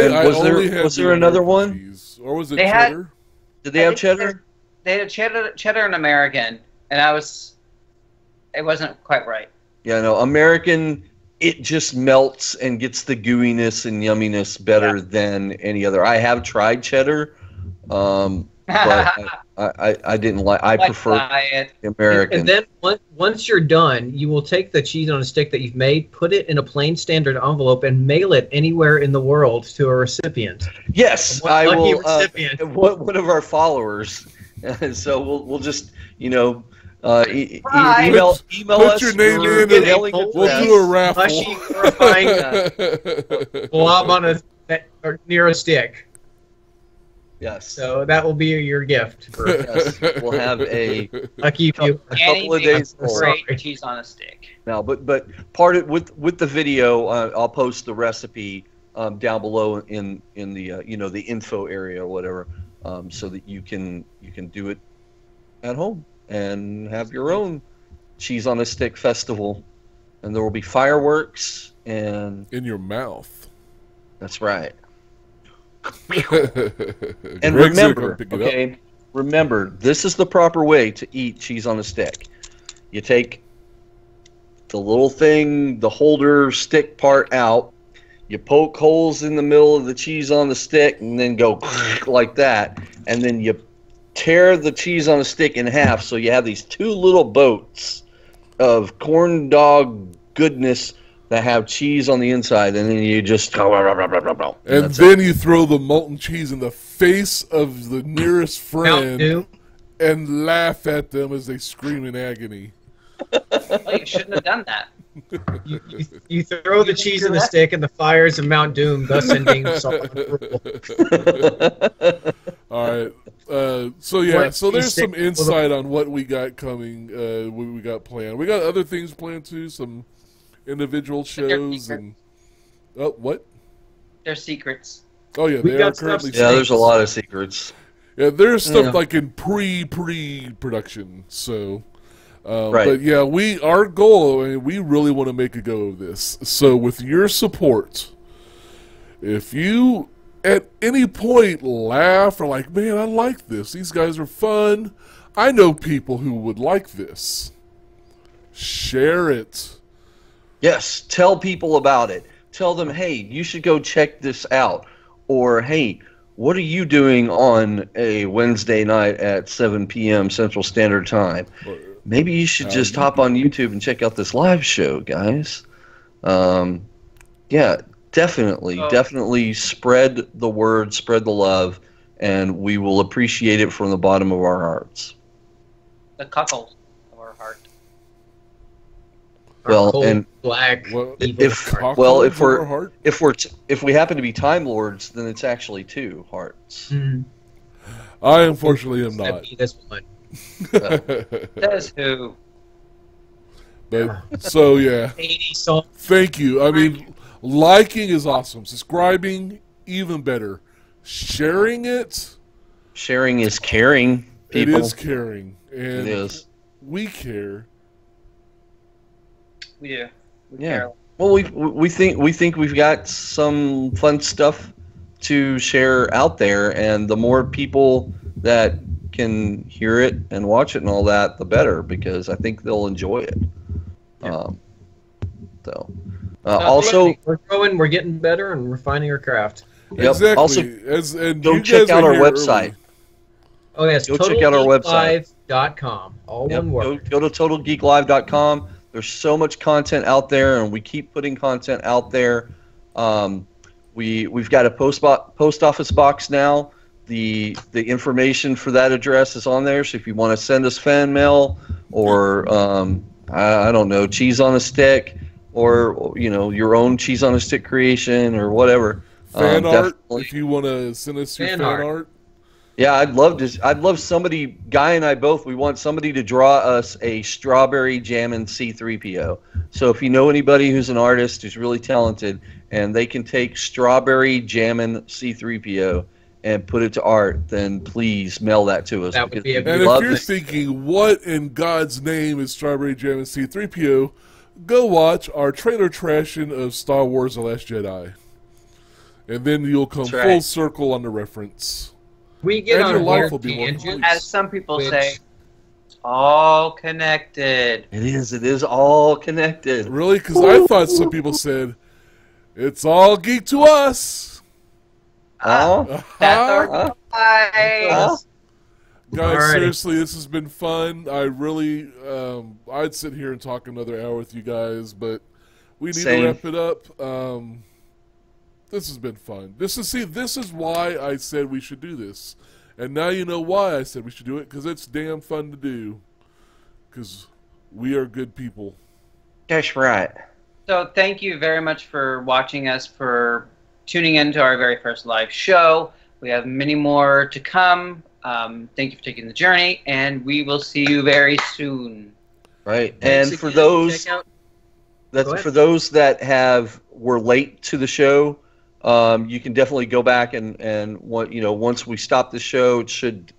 Was there another one? Cheese, or was it cheddar? Did they have cheddar? They had cheddar and American, and it wasn't quite right. Yeah, no, American, it just melts and gets the gooiness and yumminess better than any other. I have tried cheddar, but I didn't like. I prefer American. And then once you're done, you will take the cheese on a stick that you've made, put it in a plain standard envelope, and mail it anywhere in the world to a recipient. Yes, I will. One of our followers. So we'll just email us. Put your name in, and we'll do a raffle. Mushy, blob on or near a stick. Yes. So that will be your gift. Yes, we'll have a couple of days. Great cheese on a stick. Now, but part of with the video, I'll post the recipe down below in the the info area or whatever, so that you can do it at home and have your own cheese on a stick festival, and there will be fireworks and in your mouth. That's right. And remember, this is the proper way to eat cheese on a stick. You take the little thing, the holder stick part out, you poke holes in the middle of the cheese on the stick, and then go like that, and then you tear the cheese on a stick in half, so you have these two little boats of corn dog goodness that have cheese on the inside, and then you just and then you throw the molten cheese in the face of the nearest friend and laugh at them as they scream in agony. Well, you shouldn't have done that. You throw the cheese in the stick and the fires of Mount Doom, thus ending salt and approval. All right. So there's some insight on what we got coming, what we got planned. We got other things planned too, some individual shows and what? They're secrets. Oh yeah, they are currently. Yeah, there's a lot of secrets. Yeah, there's stuff like in pre-production. So, right. But yeah, our goal. I mean, we really want to make a go of this. So with your support, if you at any point laugh or like, man, I like this. These guys are fun. I know people who would like this. Share it. Yes, tell people about it. Tell them, hey, you should go check this out. Or, hey, what are you doing on a Wednesday night at 7 p.m. Central Standard Time? Maybe you should just hop on YouTube and check out this live show, guys. Yeah, definitely spread the word, spread the love, and we will appreciate it from the bottom of our hearts. The cuckold of our heart. Well, and black. if we happen to be Time Lords, then it's actually 2 hearts. Mm. I unfortunately am not. This one. Says who? But so yeah. 80 songs. Thank you. I mean, liking is awesome. Subscribing, even better. Sharing it. Sharing is caring. People. It is caring, and it is. We care. We do. Yeah. Well, we think we've got some fun stuff to share out there, and the more people that can hear it and watch it and all that, the better, because I think they'll enjoy it. Yeah. Also, we're growing, we're getting better, and refining our craft. Yep. Exactly. Also, go check out our website. Early. Oh yes, go check out our website. TotalGeekLive.com. All one word. Go to TotalGeekLive.com. There's so much content out there, and we keep putting content out there. We've got a post office box now. The information for that address is on there. So if you want to send us fan mail or I don't know, cheese on a stick, or you know, your own cheese on a stick creation or whatever. Fan art, Definitely. if you want to send us your fan art. Yeah, I'd love somebody, Guy and I both, we want somebody to draw us a strawberry jammin' C3PO. So if you know anybody who's an artist who's really talented and they can take strawberry jammin' C3PO and put it to art, then please mail that to us. That would be a And if you're thinking, what in God's name is strawberry jammin' C3PO, go watch our trailer trashing of Star Wars The Last Jedi. And then you'll come full circle on the reference. We get on your a life weird will be more tangent. complete. As some people say, it's all connected. It is all connected. Really? Because I thought some people said, it's all geek to us. Oh, That's our Guys, Alrighty. seriously, this has been fun. I really, I'd sit here and talk another hour with you guys, but we need Same. to wrap it up. This has been fun. This is why I said we should do this. And now you know why I said we should do it, because it's damn fun to do. Because we are good people. that's right. So thank you very much for watching us, for tuning in to our very first live show. We have many more to come. Thank you for taking the journey, and we will see you very soon. Right. Thanks And for again. those Check out- That's Go ahead. for those that were late to the show. You can definitely go back and once we stop the show, it should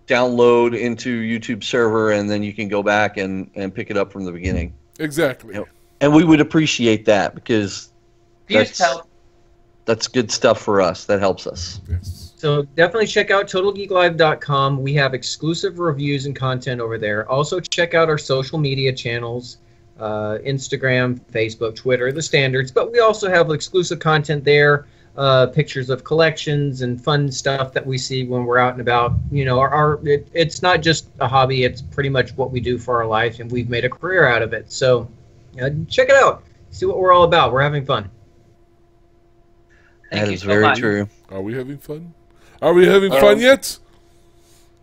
download into YouTube server, and then you can go back and pick it up from the beginning. Exactly. Yep. And we would appreciate that, because Views help. that's good stuff for us. That helps us. Yes. So definitely check out TotalGeekLive.com. We have exclusive reviews and content over there. Also check out our social media channels. Instagram, Facebook, Twitter, the standards, but we also have exclusive content there, pictures of collections and fun stuff that we see when we're out and about. You know, it's not just a hobby, it's pretty much what we do for our life, and we've made a career out of it. So check it out, see what we're all about. We're having fun. Thank That you is so very much. true. Are we having fun? Are we having fun yet?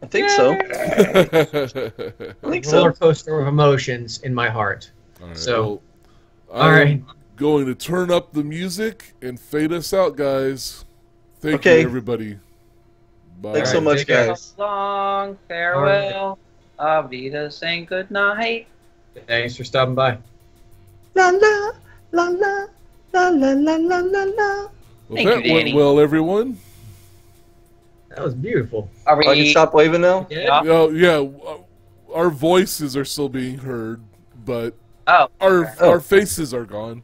I think so. I think so. Roller coaster of emotions in my heart. All right, So, well, all I'm right. going to turn up the music and fade us out, guys. Thank Okay. you, everybody. Bye. Thanks so All right, much, take care. guys. So long, farewell, Avita, saying good night. Thanks for stopping by. La la la la la la la la la la. Well, Thank that you, went Danny. well, everyone. That was beautiful. Are I can we? stop waving now? Yeah. Our voices are still being heard, but Oh, our faces are gone.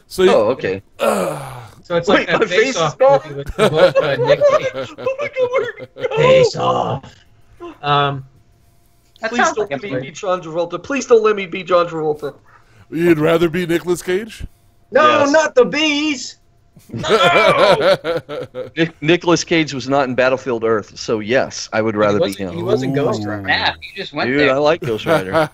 So Oh, okay. So it's Wait, like my that face face is off gone. movie with Nick Cage. Oh my God, where did it go? Face off. that Please sounds don't like let a me be John Travolta. Please don't let me be John Travolta. you'd rather be Nicolas Cage? No, Yes. not the bees. Nicolas Cage was not in Battlefield Earth, so yes, I would rather be him. He wasn't Ghost Rider. Yeah, you just went Dude, there. I like Ghost Rider.